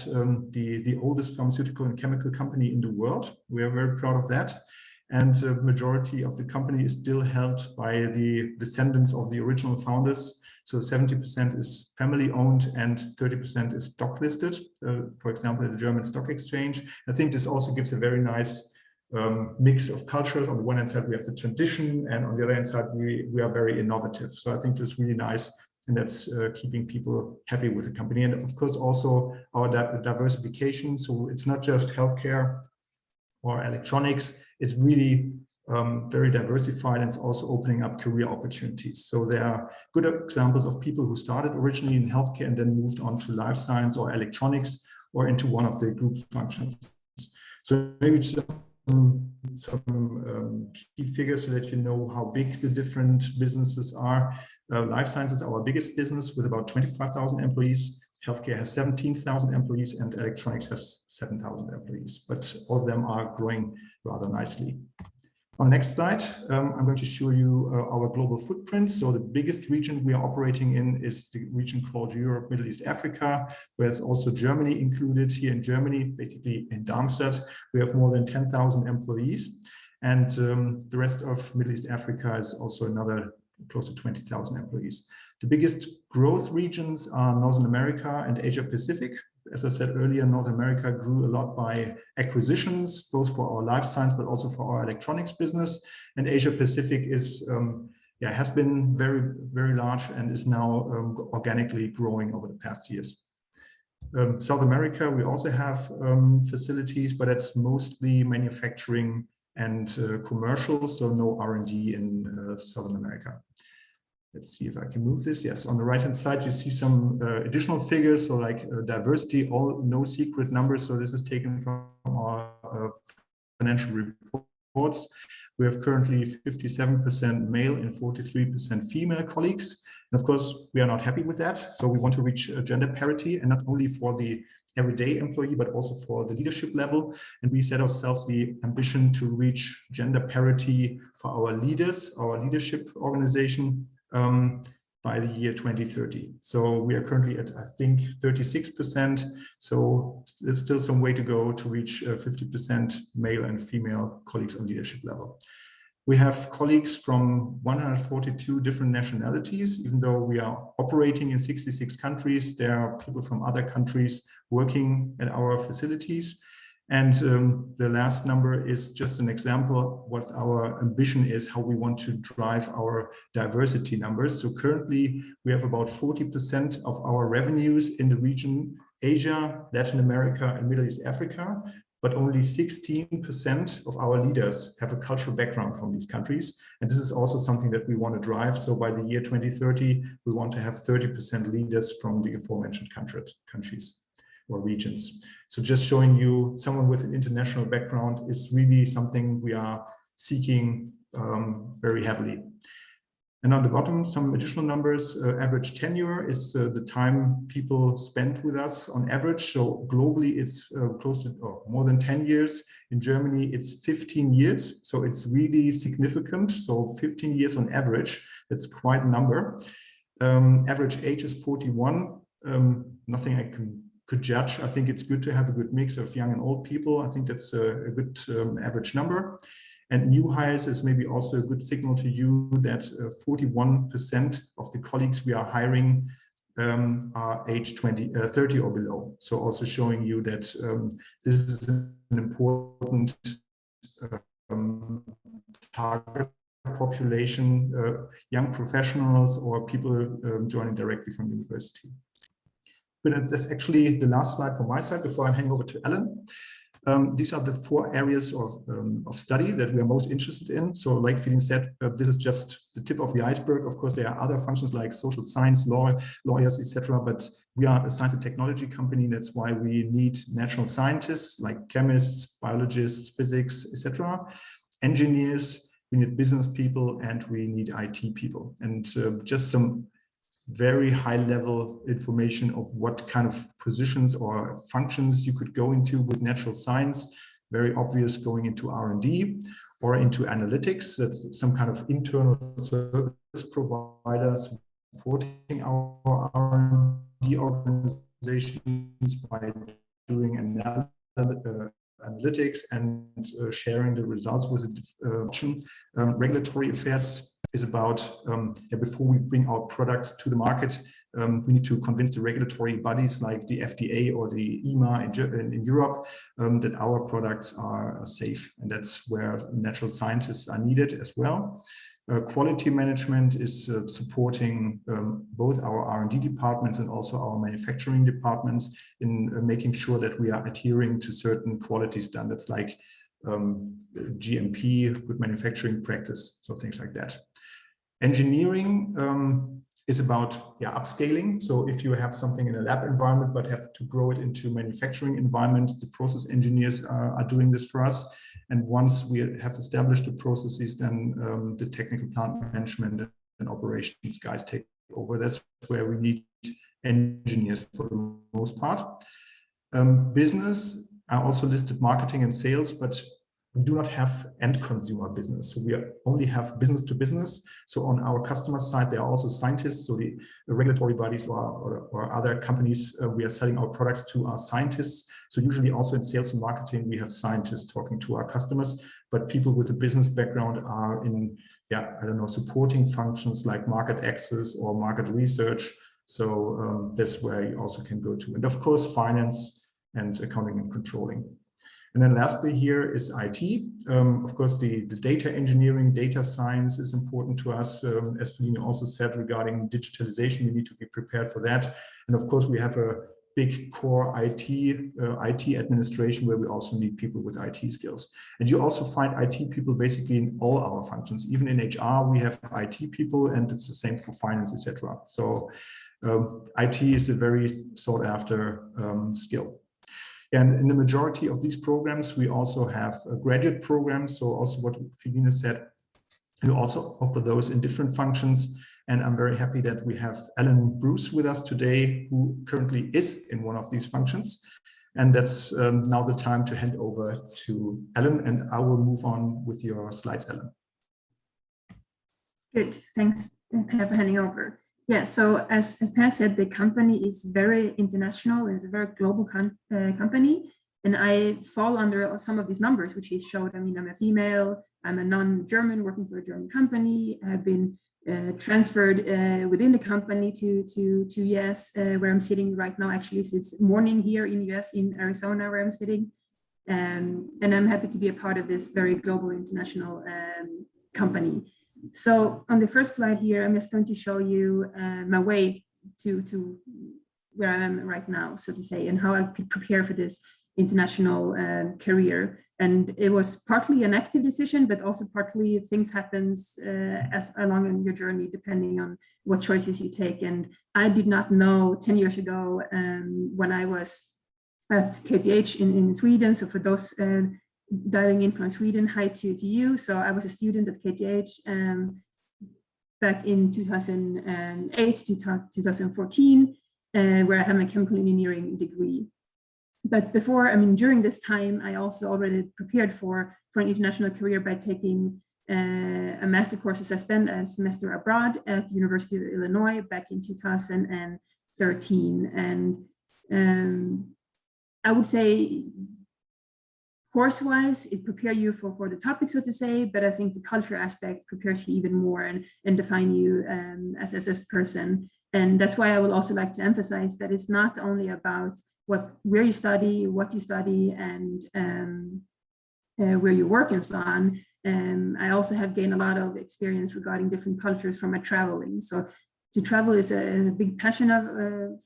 the oldest pharmaceutical and chemical company in the world. We are very proud of that. And the majority of the company is still held by the descendants of the original founders. So 70% is family owned and 30% is stock listed, for example, at the German Stock Exchange. I think this also gives a very nice mix of cultures. On the one hand side, we have the tradition, and on the other hand side, we are very innovative. So I think that's really nice, and that's keeping people happy with the company. And of course, also our diversification. So it's not just healthcare or electronics, it's really very diversified, and it's also opening up career opportunities. So there are good examples of people who started originally in healthcare and then moved on to life science or electronics or into one of the group functions. So maybe just some key figures so that you know how big the different businesses are. Life sciences is our biggest business with about 25,000 employees. Healthcare has 17,000 employees, and electronics has 7,000 employees, but all of them are growing rather nicely. On the next slide, I'm going to show you our global footprint. So the biggest region we are operating in is the region called Europe, Middle East, Africa, where there's also Germany included. Here in Germany, basically in Darmstadt, we have more than 10,000 employees. And the rest of Middle East, Africa is also another close to 20,000 employees. The biggest growth regions are Northern America and Asia Pacific. As I said earlier, North America grew a lot by acquisitions, both for our life science, but also for our electronics business. And Asia Pacific is, has been very, very large and is now organically growing over the past years. South America, we also have facilities, but it's mostly manufacturing and commercial, so no R&D in Southern America. Let's see if I can move this. Yes, on the right-hand side, you see some additional figures, so like diversity, all no secret numbers. So this is taken from our financial reports. We have currently 57% male and 43% female colleagues. And of course, we are not happy with that. So we want to reach gender parity, and not only for the everyday employee, but also for the leadership level. And we set ourselves the ambition to reach gender parity for our leaders, our leadership organization, by the year 2030. So we are currently at, I think, 36%. So there's still some way to go to reach 50% male and female colleagues on leadership level. We have colleagues from 142 different nationalities. Even though we are operating in 66 countries, there are people from other countries working at our facilities. And the last number is just an example of what our ambition is, how we want to drive our diversity numbers. So currently we have about 40% of our revenues in the region Asia, Latin America, and Middle East Africa, but only 16% of our leaders have a cultural background from these countries. And this is also something that we want to drive. So by the year 2030, we want to have 30% leaders from the aforementioned countries or regions. So just showing you someone with an international background is really something we are seeking very heavily. And on the bottom, some additional numbers. Average tenure is the time people spend with us on average. So globally, it's close to more than 10 years. In Germany, it's 15 years. So it's really significant. So 15 years on average, that's quite a number. Average age is 41. Nothing I could judge. I think it's good to have a good mix of young and old people. I think that's a good average number. And new hires is maybe also a good signal to you that 41% of the colleagues we are hiring are age 30 or below. So also showing you that this is an important target population, young professionals or people joining directly from university. But that's actually the last slide from my side before I hand over to Ellen. These are the 4 areas of study that we are most interested in. So like Feline said, this is just the tip of the iceberg. Of course, there are other functions like social science, lawyers, etc. But we are a science and technology company. That's why we need natural scientists like chemists, biologists, physics, etc. Engineers, we need business people, and we need IT people. And just some very high level information of what kind of positions or functions you could go into with natural science. Very obvious going into R&D or into analytics. That's some kind of internal service provider supporting our R&D organizations by doing analytics and sharing the results with the regulatory affairs is about before we bring our products to the market, we need to convince the regulatory bodies like the FDA or the EMA in Europe that our products are safe. And that's where natural scientists are needed as well. Quality management is supporting both our R&D departments and also our manufacturing departments in making sure that we are adhering to certain quality standards like GMP, good manufacturing practice, so things like that. Engineering is about upscaling. So if you have something in a lab environment but have to grow it into manufacturing environment, the process engineers are doing this for us. And once we have established the processes, then the technical plant management and operations guys take over. That's where we need engineers for the most part. Business, I also listed marketing and sales, but we do not have end consumer business. So we only have business to business. So on our customer side, there are also scientists. So the regulatory bodies or other companies we are selling our products to are scientists. So usually also in sales and marketing, we have scientists talking to our customers, but people with a business background are in, supporting functions like market access or market research. So that's where you also can go to. And of course, finance and accounting and controlling. And then lastly here is IT. Of course, the data engineering, data science is important to us. As Feline also said regarding digitalization, we need to be prepared for that. And of course, we have a big core IT administration where we also need people with IT skills. And you also find IT people basically in all our functions. Even in HR, we have IT people, and it's the same for finance, etc. So IT is a very sought after skill. And in the majority of these programs, we also have graduate programs. So also what Feline said, we also offer those in different functions. And I'm very happy that we have Ellen Bruce with us today, who currently is in one of these functions. And that's now the time to hand over to Ellen, and I will move on with your slides, Ellen. Good, thanks Per for handing over. Yeah, so as Per said, the company is very international. It's a very global company. And I fall under some of these numbers, which he showed. I mean, I'm a female, I'm a non-German working for a German company. I have been transferred within the company to US, where I'm sitting right now. Actually, it's morning here in US, in Arizona, where I'm sitting. And I'm happy to be a part of this very global international company. So on the first slide here, I'm just going to show you my way to where I am right now, so to say, and how I could prepare for this international career. And it was partly an active decision, but also partly things happens as along in your journey, depending on what choices you take. And I did not know 10 years ago when I was at KTH in Sweden. So for those dialing in from Sweden, hi to you. So I was a student at KTH back in 2008 to 2014, where I had my chemical engineering degree. But before, I mean, during this time, I also already prepared for an international career by taking a master course. I spent a semester abroad at the University of Illinois back in 2013. And I would say course-wise, it prepares you for the topic, so to say, but I think the culture aspect prepares you even more and define you as a person. And that's why I would also like to emphasize that it's not only about where you study, what you study, and where you work and so on. I also have gained a lot of experience regarding different cultures from my traveling. So to travel is a big passion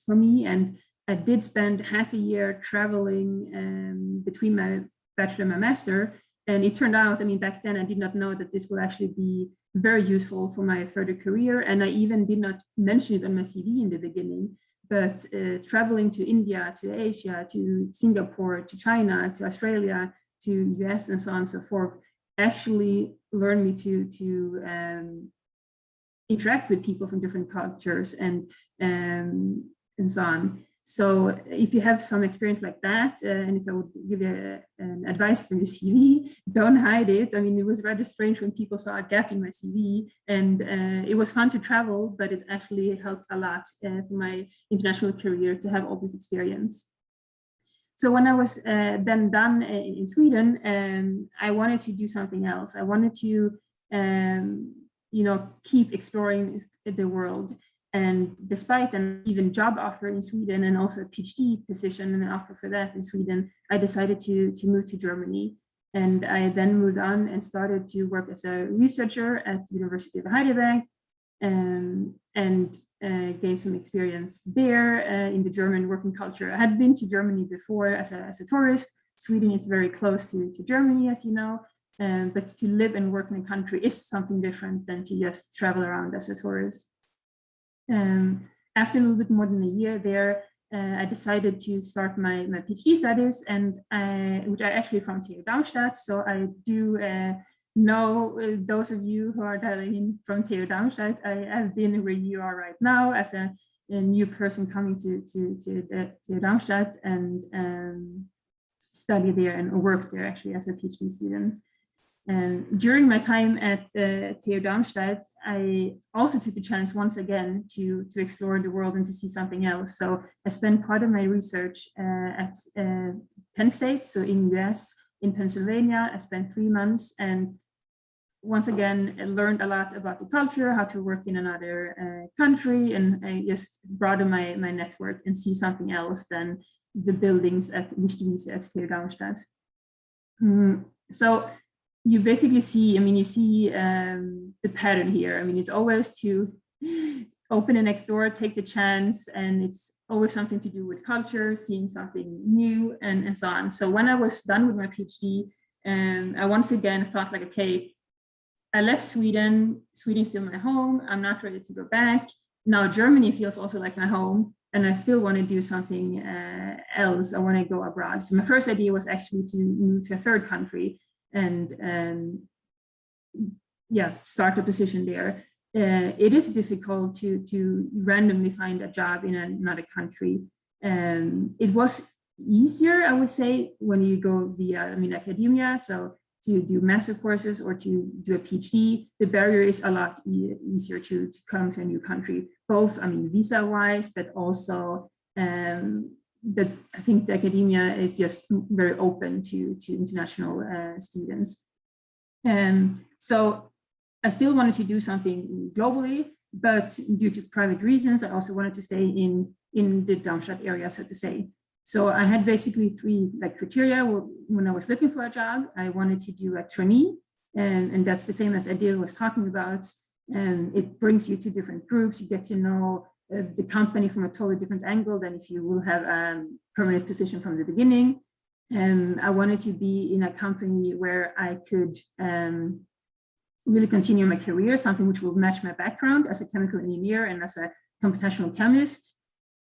for me, and I did spend half a year traveling between my bachelor and my master. And it turned out, I mean, back then I did not know that this will actually be very useful for my further career. And I even did not mention it on my CV in the beginning, but traveling to India, to Asia, to Singapore, to China, to Australia, to US and so on and so forth, actually learned me to interact with people from different cultures and so on. So if you have some experience like that, and if I would give you an advice from your CV, don't hide it. I mean, it was rather strange when people saw a gap in my CV, and it was fun to travel, but it actually helped a lot for my international career to have all this experience. So when I was then done in Sweden, I wanted to do something else. I wanted to, keep exploring the world. And despite an even job offer in Sweden and also a PhD position and an offer for that in Sweden, I decided to move to Germany. And I then moved on and started to work as a researcher at the University of Heidelberg and gained some experience there in the German working culture. I had been to Germany before as a tourist. Sweden is very close to Germany, as you know, but to live and work in a country is something different than to just travel around as a tourist. After a little bit more than a year there, I decided to start my PhD studies, and which are actually from TU Darmstadt. So I do know those of you who are dialing in from TU Darmstadt. I have been where you are right now as a new person coming to TU Darmstadt and study there and work there actually as a PhD student. During my time at TU Darmstadt, I also took the chance once again to explore the world and to see something else. So I spent part of my research at Penn State, so in US, in Pennsylvania. I spent 3 months and once again, I learned a lot about the culture, how to work in another country, and I just broadened my network and see something else than the buildings at Lichtwiese at TU Darmstadt. So you basically see, I mean, you see the pattern here. I mean, it's always to open the next door, take the chance, and it's always something to do with culture, seeing something new, and so on. So when I was done with my PhD, I once again thought like, okay, I left Sweden. Sweden is still my home. I'm not ready to go back. Now Germany feels also like my home, and I still want to do something else. I want to go abroad. So my first idea was actually to move to a third country and start a position there. It is difficult to randomly find a job in another country. It was easier, I would say, when you go via, academia. So to do master courses or to do a PhD, the barrier is a lot easier to come to a new country, both, visa-wise, but also I think the academia is just very open to international students. So I still wanted to do something globally, but due to private reasons, I also wanted to stay in the Darmstadt area, so to say. So I had basically 3 criteria when I was looking for a job. I wanted to do a trainee, and that's the same as Adil was talking about. It brings you to different groups. You get to know the company from a totally different angle than if you will have a permanent position from the beginning. I wanted to be in a company where I could really continue my career, something which will match my background as a chemical engineer and as a computational chemist.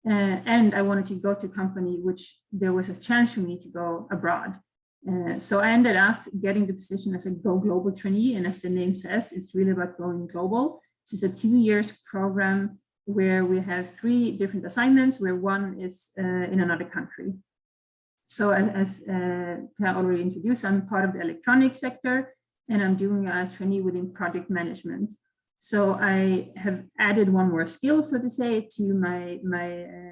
And I wanted to go to a company which there was a chance for me to go abroad. So I ended up getting the position as a Go Global trainee, and as the name says, it's really about going global. So it's a 2 years program where we have 3 different assignments, where one is in another country. So as Per already introduced, I'm part of the electronics sector, and I'm doing a trainee within project management. So I have added one more skill, so to say, to my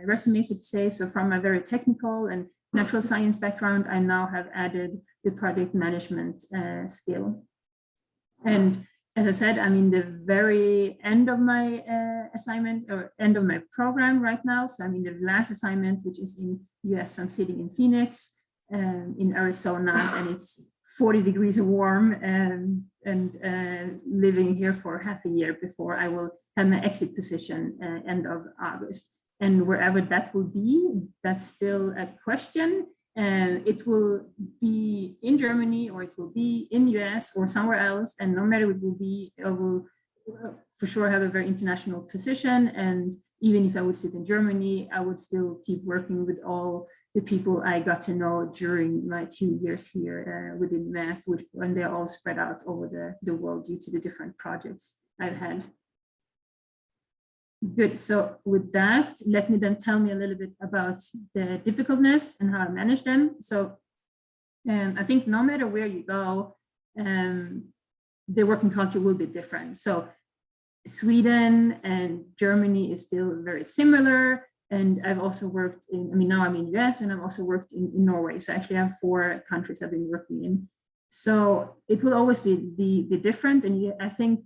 resume, so to say. So from a very technical and natural science background, I now have added the project management skill. And as I said, I'm in the very end of my assignment, or end of my program right now. So I'm in the last assignment, which is in US. I'm sitting in Phoenix, in Arizona, and it's 40 degrees warm, and living here for half a year before I will have my exit position end of August. And wherever that will be, that's still a question. It will be in Germany, or it will be in US or somewhere else. And no matter it will be, I will for sure have a very international position. And even if I would sit in Germany, I would still keep working with all the people I got to know during my 2 years here within Merck, when they're all spread out over the world due to the different projects I've had. Good. So with that, let me then tell me a little bit about the difficultness and how I manage them. So I think no matter where you go, the working culture will be different. So Sweden and Germany is still very similar. And I've also worked in, now I'm in US, and I've also worked in Norway. So actually I have 4 countries I've been working in. So it will always be different. And I think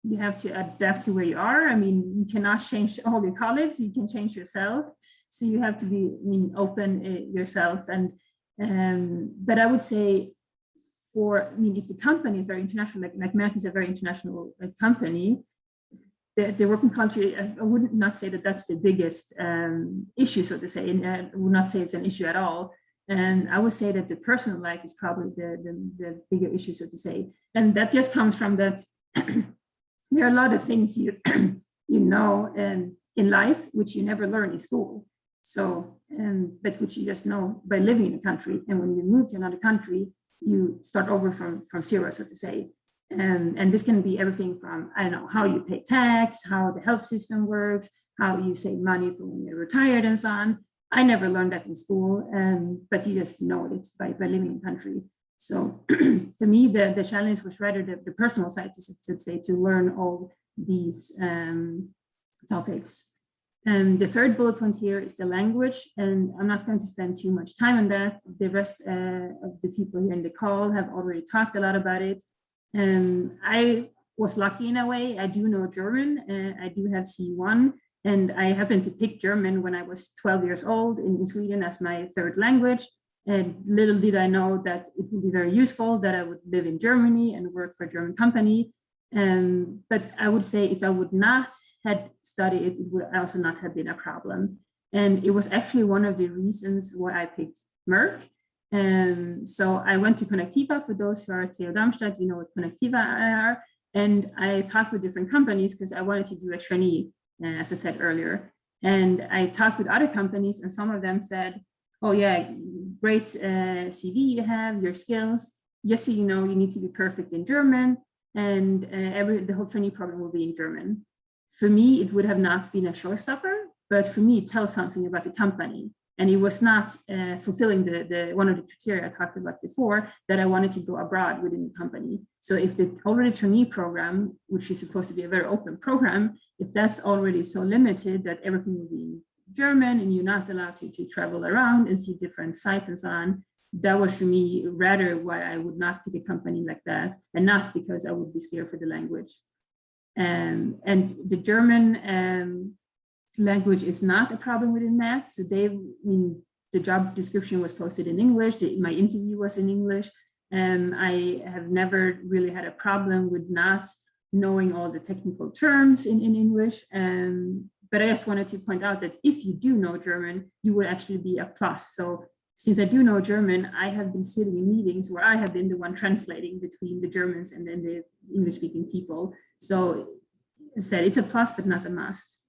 you have to adapt to where you are. You cannot change all your colleagues, you can change yourself. So you have to be open yourself. And but I would say if the company is very international, like Merck is a very international company, the working culture, I would not say that that's the biggest issue, so to say, and I would not say it's an issue at all. And I would say that the personal life is probably the bigger issue, so to say. And that just comes from that there are a lot of things you know in life which you never learn in school. So, but which you just know by living in a country. And when you move to another country, you start over from zero, so to say. And this can be everything from, I don't know, how you pay tax, how the health system works, how you save money for when you're retired and so on. I never learned that in school, but you just know it by living in the country. So for me, the challenge was rather the personal side, to say, to learn all these topics. And the third bullet point here is the language, and I'm not going to spend too much time on that. The rest of the people here in the call have already talked a lot about it. I was lucky in a way. I do know German. I do have C1, and I happened to pick German when I was 12 years old in Sweden as my 3rd language. And little did I know that it would be very useful, that I would live in Germany and work for a German company. But I would say if I would not had studied it, it would also not have been a problem. And it was actually one of the reasons why I picked Merck. So I went to Connectiva. For those who are TU Darmstadt, you know what Connectiva are. And I talked with different companies because I wanted to do a trainee, as I said earlier. And I talked with other companies, and some of them said, oh yeah, great CV you have, your skills. Just so you know, you need to be perfect in German, and the whole training program will be in German. For me, it would have not been a showstopper, but for me, it tells something about the company. And it was not fulfilling the one of the criteria I talked about before, that I wanted to go abroad within the company. So if the already trainee program, which is supposed to be a very open program, if that's already so limited that everything will be in German and you're not allowed to travel around and see different sites and so on, that was for me rather why I would not pick a company like that, and not because I would be scared for the language. And the German language is not a problem within Merck. So the job description was posted in English. My interview was in English. I have never really had a problem with not knowing all the technical terms in English. But I just wanted to point out that if you do know German, you would actually be a plus. So since I do know German, I have been sitting in meetings where I have been the one translating between the Germans and then the English-speaking people. So as I said, it's a plus, but not a must.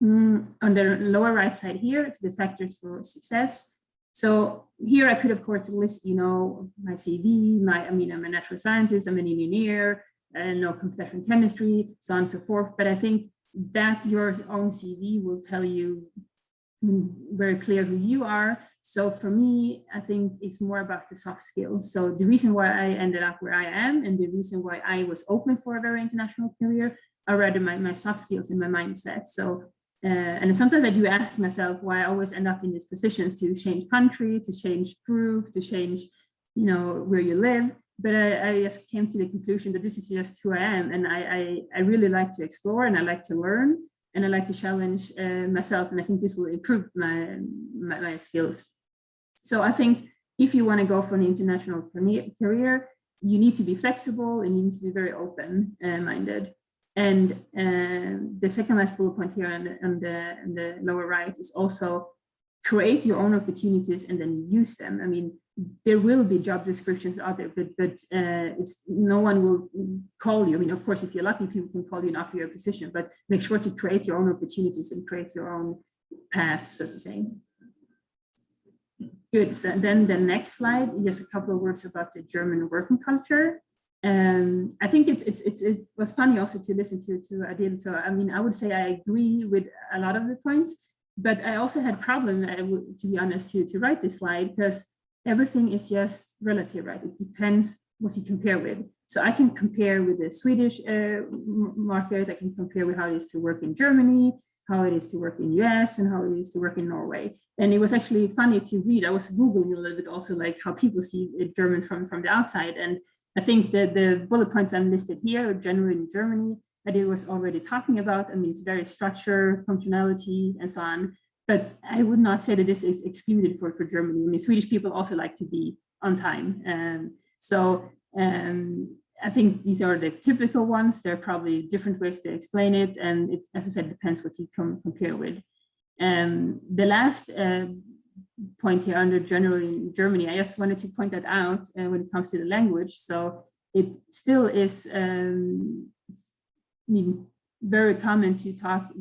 On the lower right side here, the factors for success. So here I could, of course, list, my CV, I'm a natural scientist, I'm an engineer, I know computational chemistry, so on and so forth. But I think that your own CV will tell you very clear who you are. So for me, I think it's more about the soft skills. So the reason why I ended up where I am and the reason why I was open for a very international career are rather my soft skills and my mindset. So and sometimes I do ask myself why I always end up in these positions to change country, to change group, to change, where you live. But I just came to the conclusion that this is just who I am. And I really like to explore and I like to learn and I like to challenge myself. And I think this will improve my skills. So I think if you want to go for an international career, you need to be flexible and you need to be very open-minded. And the second last bullet point here on the lower right is also create your own opportunities and then use them. I mean, there will be job descriptions out there, but it's no one will call you. I mean, of course, if you're lucky, people can call you and offer you a position, but make sure to create your own opportunities and create your own path, so to say. Good. So then the next slide, just a couple of words about the German working culture. I think it was funny also to listen to Adil. So I mean, I would say I agree with a lot of the points, but I also had problem, to be honest, to write this slide because everything is just relative, right? It depends what you compare with. So I can compare with the Swedish market. I can compare with how it is to work in Germany, how it is to work in US, and how it is to work in Norway. And it was actually funny to read. I was Googling a little bit also like how people see German from the outside. And I think that the bullet points I'm listed here are generally in Germany that it was already talking about. I mean, it's very structure, functionality, and so on. But I would not say that this is excluded for Germany. I mean, Swedish people also like to be on time. I think these are the typical ones. There are probably different ways to explain it. And it, as I said, depends what you compare with. The last point here under generally in Germany, I just wanted to point that out when it comes to the language. So it still is very common to talk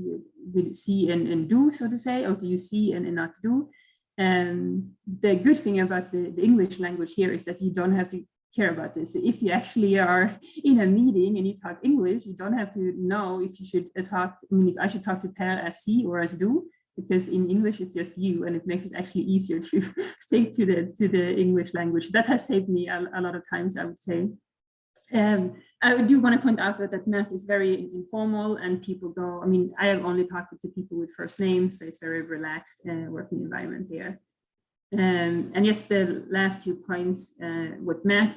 with see and do, so to say, or to use see and not do. The good thing about the English language here is that you don't have to care about this. If you actually are in a meeting and you talk English, you don't have to know if you should talk, I mean, if I should talk to Per as see or as do, because in English it's just you, and it makes it actually easier to stick to the English language. That has saved me a lot of times, I would say. I do want to point out that Merck is very informal and people go, I mean, I have only talked to people with first names, so it's very relaxed working environment there. And yes, the last 2 points, what Merck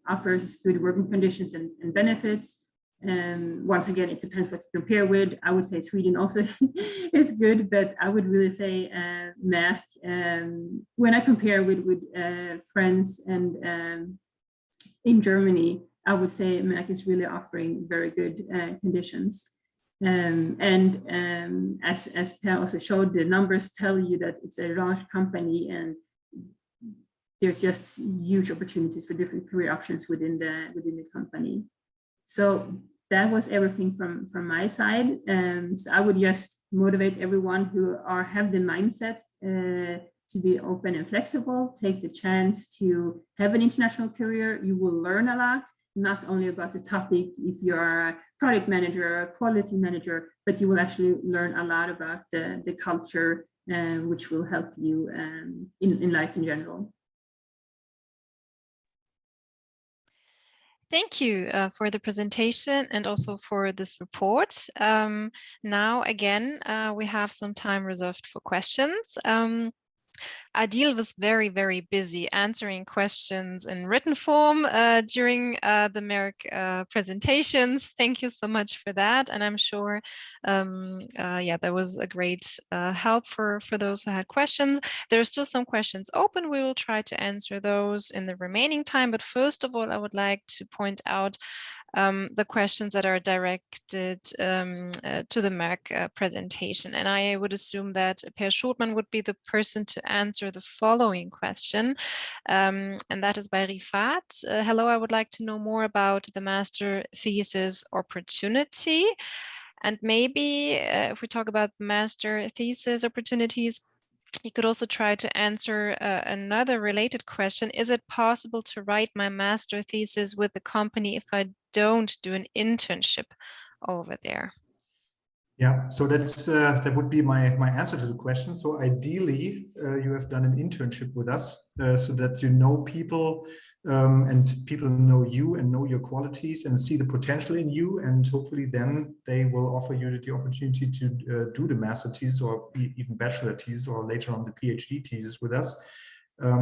offers is good working conditions and benefits. Once again, it depends what you compare with. I would say Sweden also is good, but I would really say Merck. When I compare with friends and in Germany, I would say Merck is really offering very good conditions. As Per also showed, the numbers tell you that it's a large company and there's just huge opportunities for different career options within the company. So that was everything from my side. So I would just motivate everyone who have the mindset to be open and flexible, take the chance to have an international career. You will learn a lot, not only about the topic if you're a product manager or a quality manager, but you will actually learn a lot about the culture, which will help you in life in general. Thank you for the presentation and also for this report. Now, again, we have some time reserved for questions. Adil was very, very busy answering questions in written form during the Merck presentations. Thank you so much for that. And I'm sure, that was a great help for those who had questions. There are still some questions open. We will try to answer those in the remaining time. But first of all, I would like to point out the questions that are directed to the Merck presentation. And I would assume that Per Schotman would be the person to answer the following question. And that is by Rifat. Hello, I would like to know more about the master thesis opportunity. And maybe if we talk about master thesis opportunities, you could also try to answer another related question. Is it possible to write my master thesis with the company if I don't do an internship over there? Yeah, so that's that would be my answer to the question. So ideally, you have done an internship with us so that you know people and people know you and know your qualities and see the potential in you, and hopefully then they will offer you the opportunity to do the master thesis or even bachelor thesis or later on the PhD thesis with us.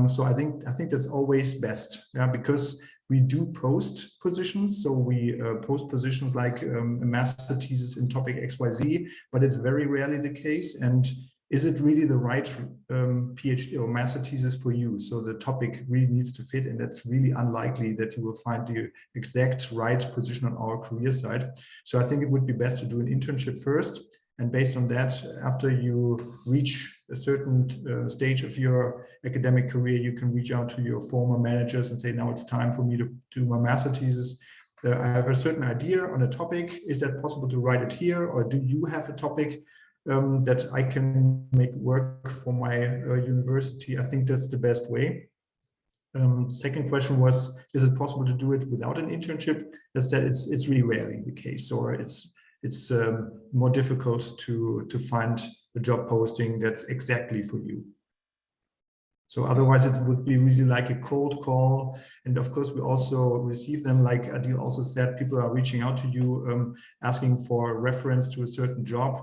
So I think that's always best, yeah, because we do post positions. So we post positions like a master thesis in topic XYZ, but it's very rarely the case. And is it really the right PhD or master thesis for you? So the topic really needs to fit, and that's really unlikely that you will find the exact right position on our career site. So I think it would be best to do an internship first. And based on that, after you reach a certain stage of your academic career, you can reach out to your former managers and say, now it's time for me to do my master thesis. I have a certain idea on a topic. Is that possible to write it here? Or do you have a topic that I can make work for my university? I think that's the best way. Second question was, is it possible to do it without an internship? As said, it's really rarely the case, or it's more difficult to find a job posting that's exactly for you. So otherwise it would be really like a cold call. And of course we also receive them, like Adil also said, people are reaching out to you asking for reference to a certain job,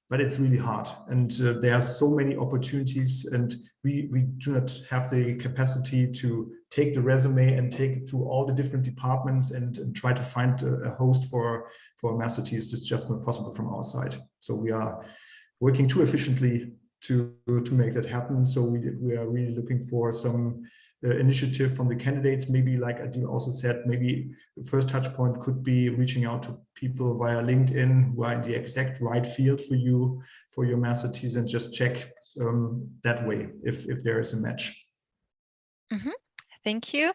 but it's really hard. And there are so many opportunities, and we do not have the capacity to take the resume and take it through all the different departments and try to find a host for a master thesis. It's just not possible from our side. So we are working too efficiently to make that happen. So we are really looking for some initiative from the candidates. Maybe, like Adil also said, maybe the first touch point could be reaching out to people via LinkedIn who are in the exact right field for you, for your master thesis, and just check that way if there is a match. Mm-hmm. Thank you.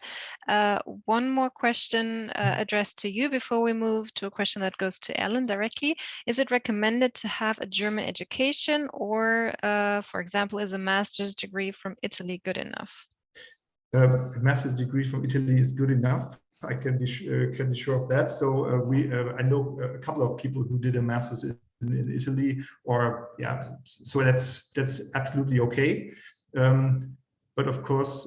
One more question addressed to you before we move to a question that goes to Ellen directly. Is it recommended to have a German education, or, for example, is a master's degree from Italy good enough? A master's degree from Italy is good enough. I can be sure of that. So I know a couple of people who did a master's in Italy, or yeah, so that's absolutely okay. But of course,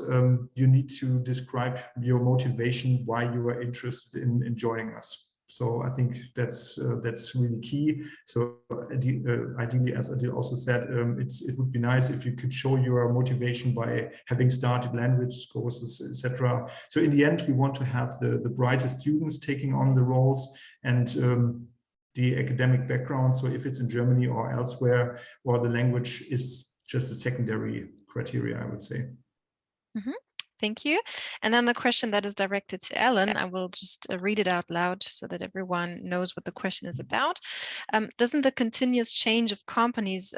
you need to describe your motivation, why you are interested in joining us. So I think that's really key. So ideally, as Adil also said, it would be nice if you could show your motivation by having started language courses, etc. So in the end, we want to have the brightest students taking on the roles, and the academic background. So if it's in Germany or elsewhere, or the language is just a secondary criteria, I would say. Mm-hmm. Thank you. And then the question that is directed to Ellen, I will just read it out loud so that everyone knows what the question is about. Doesn't the continuous change of companies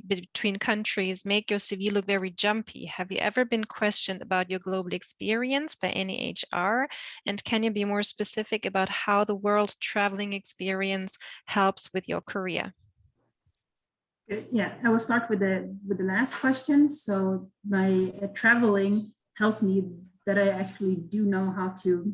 between countries make your CV look very jumpy? Have you ever been questioned about your global experience by any HR? And can you be more specific about how the world traveling experience helps with your career? Yeah, I will start with the last question. So my traveling helped me that I actually do know how to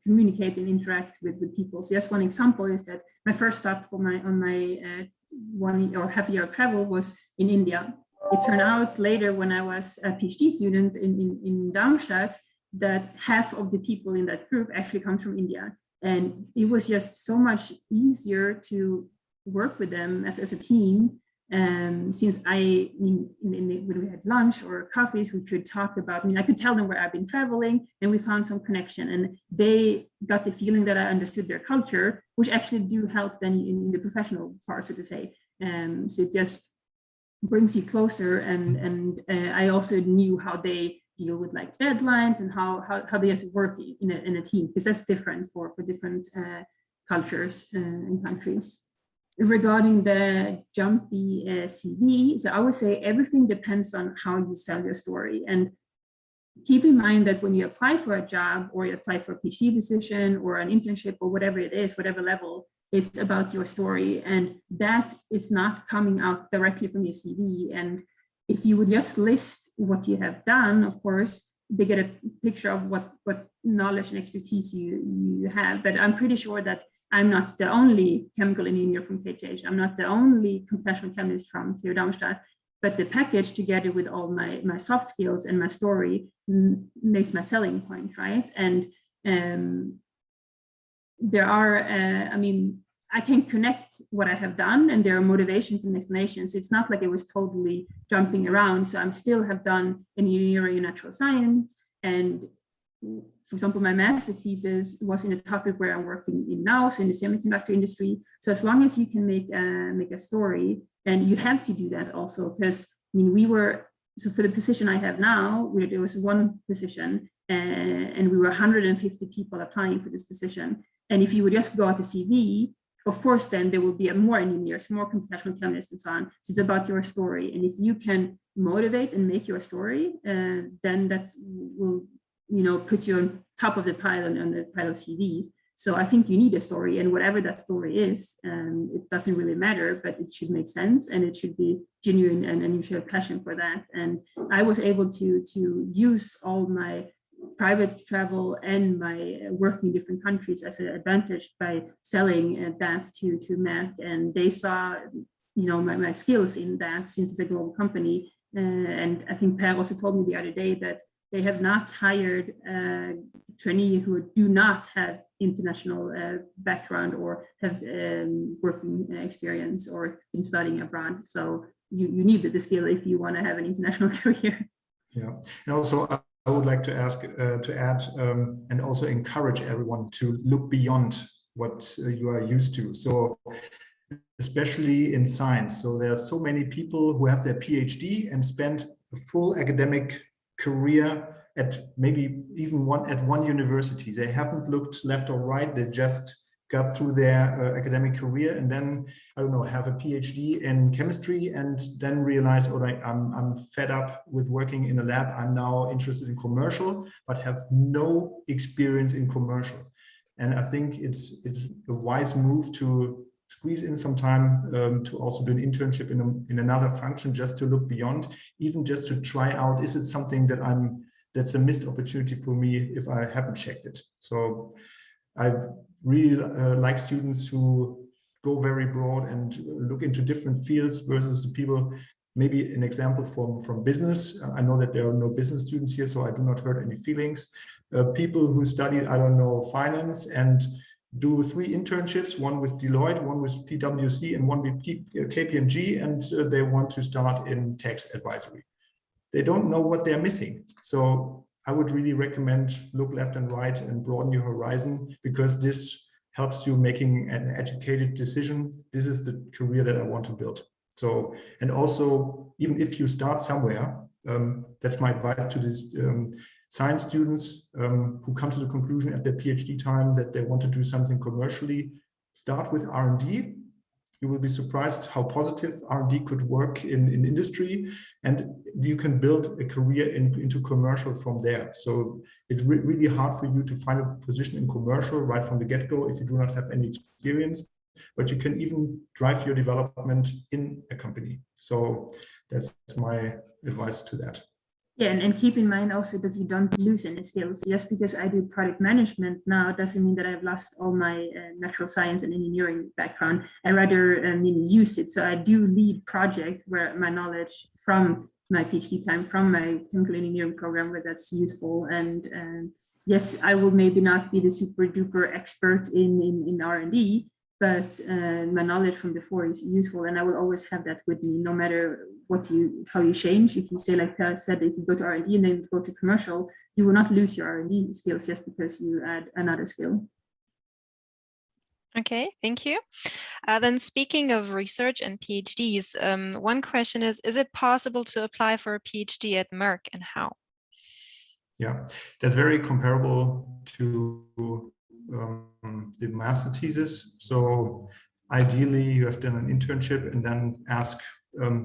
communicate and interact with people. So just one example is that my first stop on my 1 or half year travel was in India. It turned out later, when I was a PhD student in Darmstadt, that half of the people in that group actually come from India. And it was just so much easier to work with them as a team. Since when we had lunch or coffees, we could talk about, I could tell them where I've been traveling, and we found some connection, and they got the feeling that I understood their culture, which actually do help then in the professional part, so to say. So it just brings you closer, and I also knew how they deal with like deadlines and how they just work in a team, because that's different for different cultures and countries. Regarding the jumpy CV, so I would say everything depends on how you sell your story. And keep in mind that when you apply for a job or you apply for a PhD position or an internship or whatever it is, whatever level, it's about your story, and that is not coming out directly from your CV. And if you would just list what you have done, of course, they get a picture of what knowledge and expertise you have. But I'm pretty sure that I'm not the only chemical engineer from KTH. I'm not the only computational chemist from TU Darmstadt. But the package together with all my soft skills and my story makes my selling point, right? And there are, I mean, I can connect what I have done, and there are motivations and explanations. It's not like it was totally jumping around. So I'm still have done engineering and natural science. And for example, my master thesis was in a topic where I'm working in now, so in the semiconductor industry. So as long as you can make a story, and you have to do that also, because I mean, so for the position I have now, there was one position, and we were 150 people applying for this position. And if you would just go out the CV, of course, then there will be more engineers, more computational chemists, and so on. So it's about your story. And if you can motivate and make your story, then that will, put you on top of the pile, on the pile of CVs. So I think you need a story, and whatever that story is, it doesn't really matter, but it should make sense, and it should be genuine, and you should have passion for that. And I was able to use all my private travel and my working in different countries as an advantage by selling that to Merck, and they saw, my skills in that, since it's a global company. And I think Per also told me the other day that they have not hired trainees who do not have international background or have working experience or been studying abroad. So you need the skill if you want to have an international career. Yeah, and also I would like to ask to add and also encourage everyone to look beyond what you are used to. So especially in science. So there are so many people who have their PhD and spend a full academic career at maybe even one university. They haven't looked left or right. They just got through their academic career, and then, I don't know, have a PhD in chemistry, and then realize, all right, I'm fed up with working in a lab. I'm now interested in commercial, but have no experience in commercial. And I think it's a wise move to squeeze in some time to also do an internship in another function, just to look beyond, even just to try out, is it something that's a missed opportunity for me if I haven't checked it. So I really like students who go very broad and look into different fields versus the people. Maybe an example from business. I know that there are no business students here, so I do not hurt any feelings. People who studied, I don't know, finance and do 3 internships, one with Deloitte, one with PwC, and one with KPMG, and they want to start in tax advisory. They don't know what they're missing. So I would really recommend look left and right and broaden your horizon, because this helps you making an educated decision. This is the career that I want to build. So, and also, even if you start somewhere, that's my advice to these science students who come to the conclusion at their PhD time that they want to do something commercially. Start with R&D. You will be surprised how positive R&D could work in industry, and you can build a career into commercial from there. So it's really hard for you to find a position in commercial right from the get-go if you do not have any experience, but you can even drive your development in a company. So that's my advice to that. Yeah, and keep in mind also that you don't lose any skills. Just because I do product management now doesn't mean that I've lost all my natural science and engineering background. I rather use it. So I do lead projects where my knowledge from my PhD time, from my chemical engineering program, where that's useful. And yes, I will maybe not be the super duper expert in R&D, but my knowledge from before is useful, and I will always have that with me, no matter how you change. If you say, like Per said, if you go to R&D and then go to commercial, you will not lose your R&D skills just because you add another skill. Okay, thank you. Then speaking of research and PhDs, one question is it possible to apply for a PhD at Merck, and how? Yeah, that's very comparable to the master thesis. So ideally you have done an internship and then ask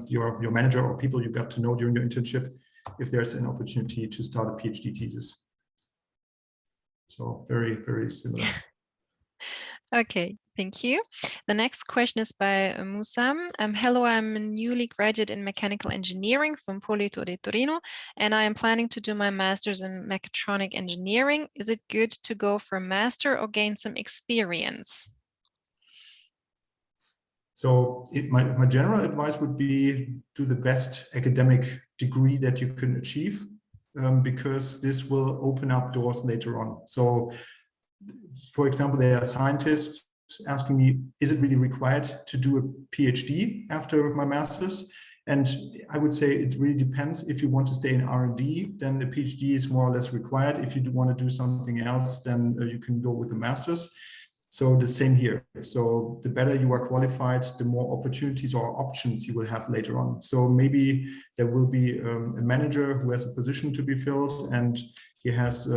your manager or people you got to know during your internship, if there's an opportunity to start a PhD thesis. So very, very similar. Okay, thank you. The next question is by Musam. Hello, I'm a newly graduate in mechanical engineering from Polito di Torino, and I am planning to do my master's in mechatronic engineering. Is it good to go for a master or gain some experience? So my general advice would be do the best academic degree that you can achieve, because this will open up doors later on. So, for example, there are scientists asking me, is it really required to do a PhD after my master's? And I would say it really depends. If you want to stay in R&D, then the PhD is more or less required. If you want to do something else, then you can go with a master's. So the same here. So the better you are qualified, the more opportunities or options you will have later on. So maybe there will be a manager who has a position to be filled, and he has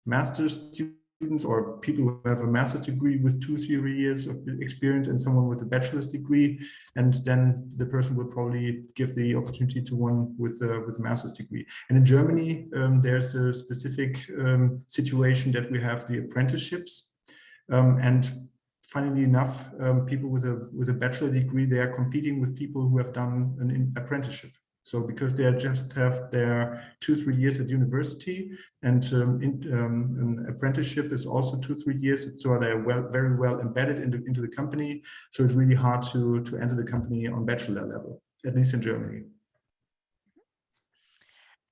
master's students or people who have a master's degree with 2-3 years of experience and someone with a bachelor's degree. And then the person will probably give the opportunity to one with a master's degree. And in Germany, there's a specific situation that we have the apprenticeships. And funnily enough, people with a bachelor degree, they are competing with people who have done an apprenticeship. So because they just have their 2-3 years at university, and an apprenticeship is also 2-3 years, so they're very well embedded into the company. So it's really hard to enter the company on bachelor level, at least in Germany.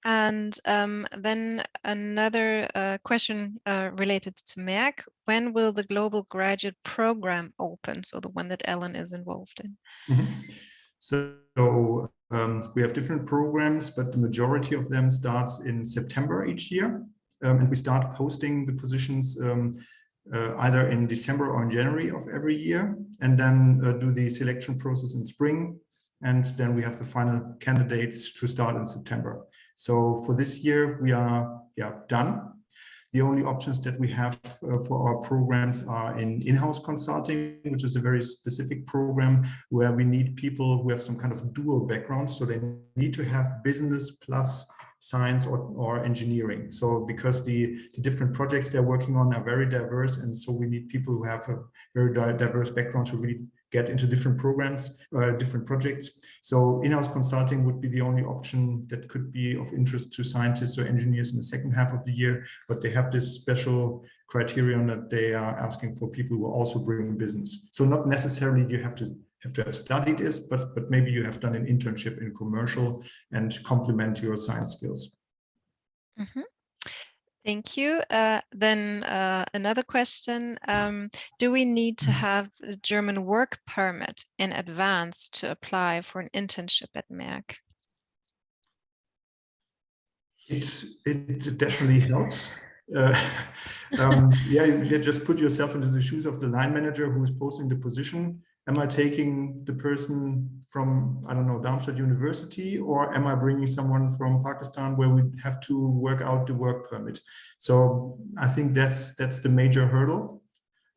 And then another question related to Merck. When will the global graduate program open? So the one that Ellen is involved in. Mm-hmm. So we have different programs, but the majority of them starts in September each year. And we start posting the positions either in December or in January of every year, and then do the selection process in spring. And then we have the final candidates to start in September. So for this year, we are done. The only options that we have for our programs are in-house consulting, which is a very specific program where we need people who have some kind of dual background. So they need to have business plus science or engineering. So because the different projects they're working on are very diverse, and so we need people who have a very diverse background to really get into different programs, different projects. So in-house consulting would be the only option that could be of interest to scientists or engineers in the second half of the year, but they have this special criterion that they are asking for people who also bring business. So not necessarily you have to have studied this, but maybe you have done an internship in commercial and complement your science skills. Mm-hmm. Thank you. Then another question, do we need to have a German work permit in advance to apply for an internship at Merck? It definitely helps. Just put yourself into the shoes of the line manager who is posting the position. Am I taking the person from, I don't know, Darmstadt University, or am I bringing someone from Pakistan where we have to work out the work permit? So I think that's the major hurdle.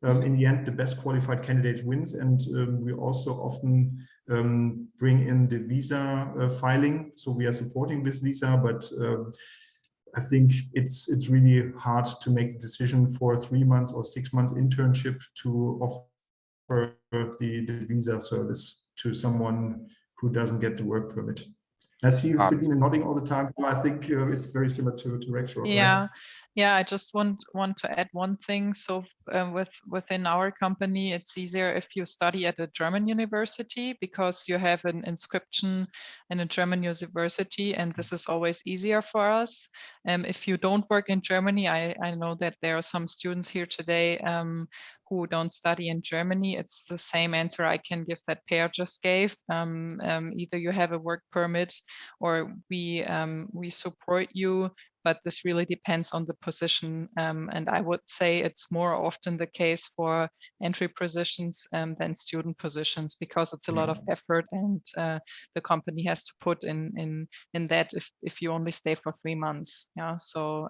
In the end, the best qualified candidate wins, and we also often bring in the visa filing. So we are supporting this visa, but I think it's really hard to make the decision for a 3 months or 6 months internship to offer the visa service to someone who doesn't get the work permit. I see Feline nodding all the time. I think it's very similar to Rexroth. Yeah. Right? Yeah, I just want to add one thing. So within our company, it's easier if you study at a German university because you have an inscription in a German university, and this is always easier for us. If you don't work in Germany, I know that there are some students here today who don't study in Germany. It's the same answer I can give that Per just gave. Either you have a work permit or we support you, but this really depends on the position. And I would say it's more often the case for entry positions than student positions, because it's a lot of effort, and the company has to put in that if you only stay for 3 months. Yeah, so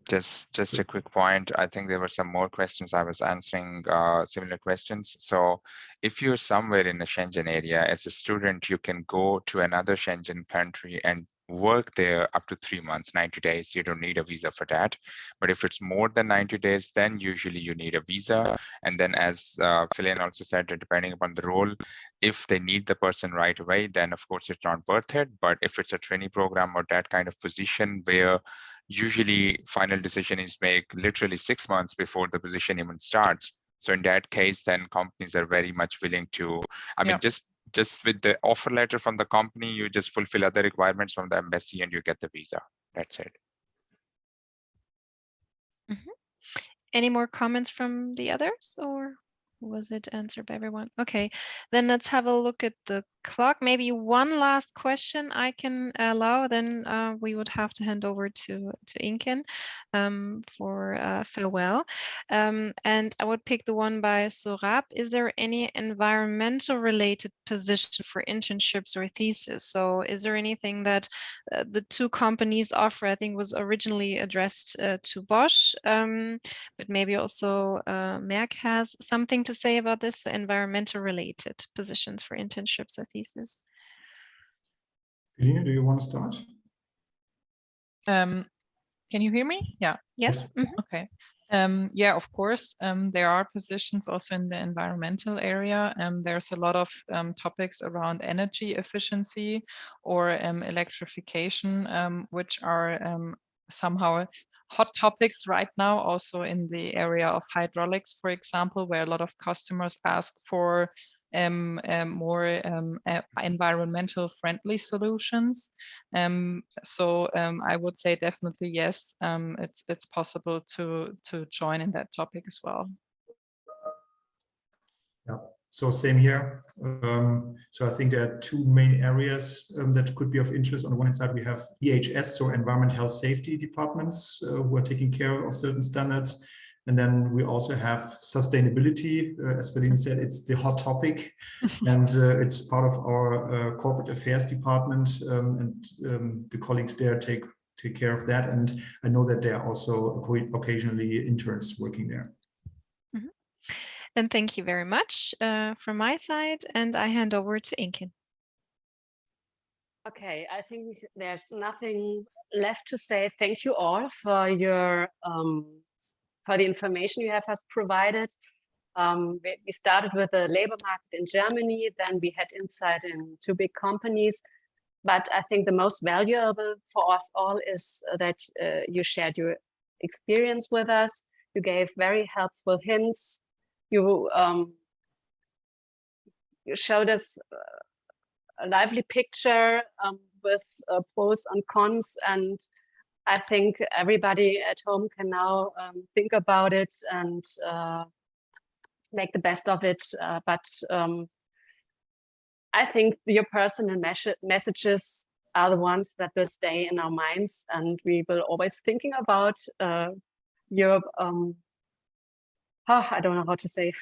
Just a quick point. I think there were some more questions. I was answering similar questions. So if you're somewhere in the Shenzhen area as a student, you can go to another Shenzhen country and work there up to 3 months, 90 days. You don't need a visa for that. But if it's more than 90 days, then usually you need a visa. And then as Philin also said, depending upon the role, if they need the person right away, then of course it's not worth it. But if it's a trainee program or that kind of position where usually final decision is made literally 6 months before the position even starts. So in that case, then companies are very much willing to, I mean, just with the offer letter from the company, you just fulfill other requirements from the embassy and you get the visa. That's it. Any more comments from the others, or was it answered by everyone? Okay, then let's have a look at the clock. Maybe one last question I can allow, then we would have to hand over to Inken for farewell. And I would pick the one by Sorab. Is there any environmental related position for internships or thesis? So is there anything that the two companies offer? I think was originally addressed to Bosch, but maybe also Merck has something to say about this, so environmental related positions for internships or thesis. Feline, do you want to start? Can you hear me? Yeah. Yes. Okay. Yeah, of course. There are positions also in the environmental area. There's a lot of topics around energy efficiency or electrification, which are somehow hot topics right now, also in the area of hydraulics, for example, where a lot of customers ask for more environmental friendly solutions. So I would say definitely yes, it's possible to join in that topic as well. Yeah, so same here. So I think there are two main areas that could be of interest. On the one hand side, we have EHS, so Environment, Health, Safety departments who are taking care of certain standards. And then we also have sustainability. As Feline said, it's the hot topic, and it's part of our corporate affairs department, and the colleagues there take care of that. And I know that there are also occasionally interns working there. And thank you very much from my side, and I hand over to Inken. Okay, I think there's nothing left to say. Thank you all for your for the information you have us provided. We started with the labor market in Germany, then we had insight into big companies. But I think the most valuable for us all is that you shared your experience with us. You gave very helpful hints. You showed us a lively picture with pros and cons, and I think everybody at home can now think about it and make the best of it. But I think your personal messages are the ones that will stay in our minds, and we will always thinking about your I don't know how to say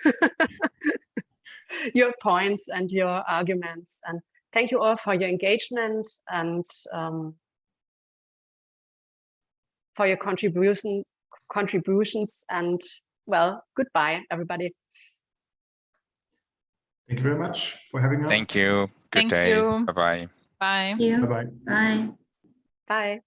your points and your arguments. And thank you all for your engagement and for your contributions. And well, goodbye, everybody. Thank you very much for having us. Thank you. Good day. Bye-bye. Bye. Thank you. Bye-bye. Bye. Bye.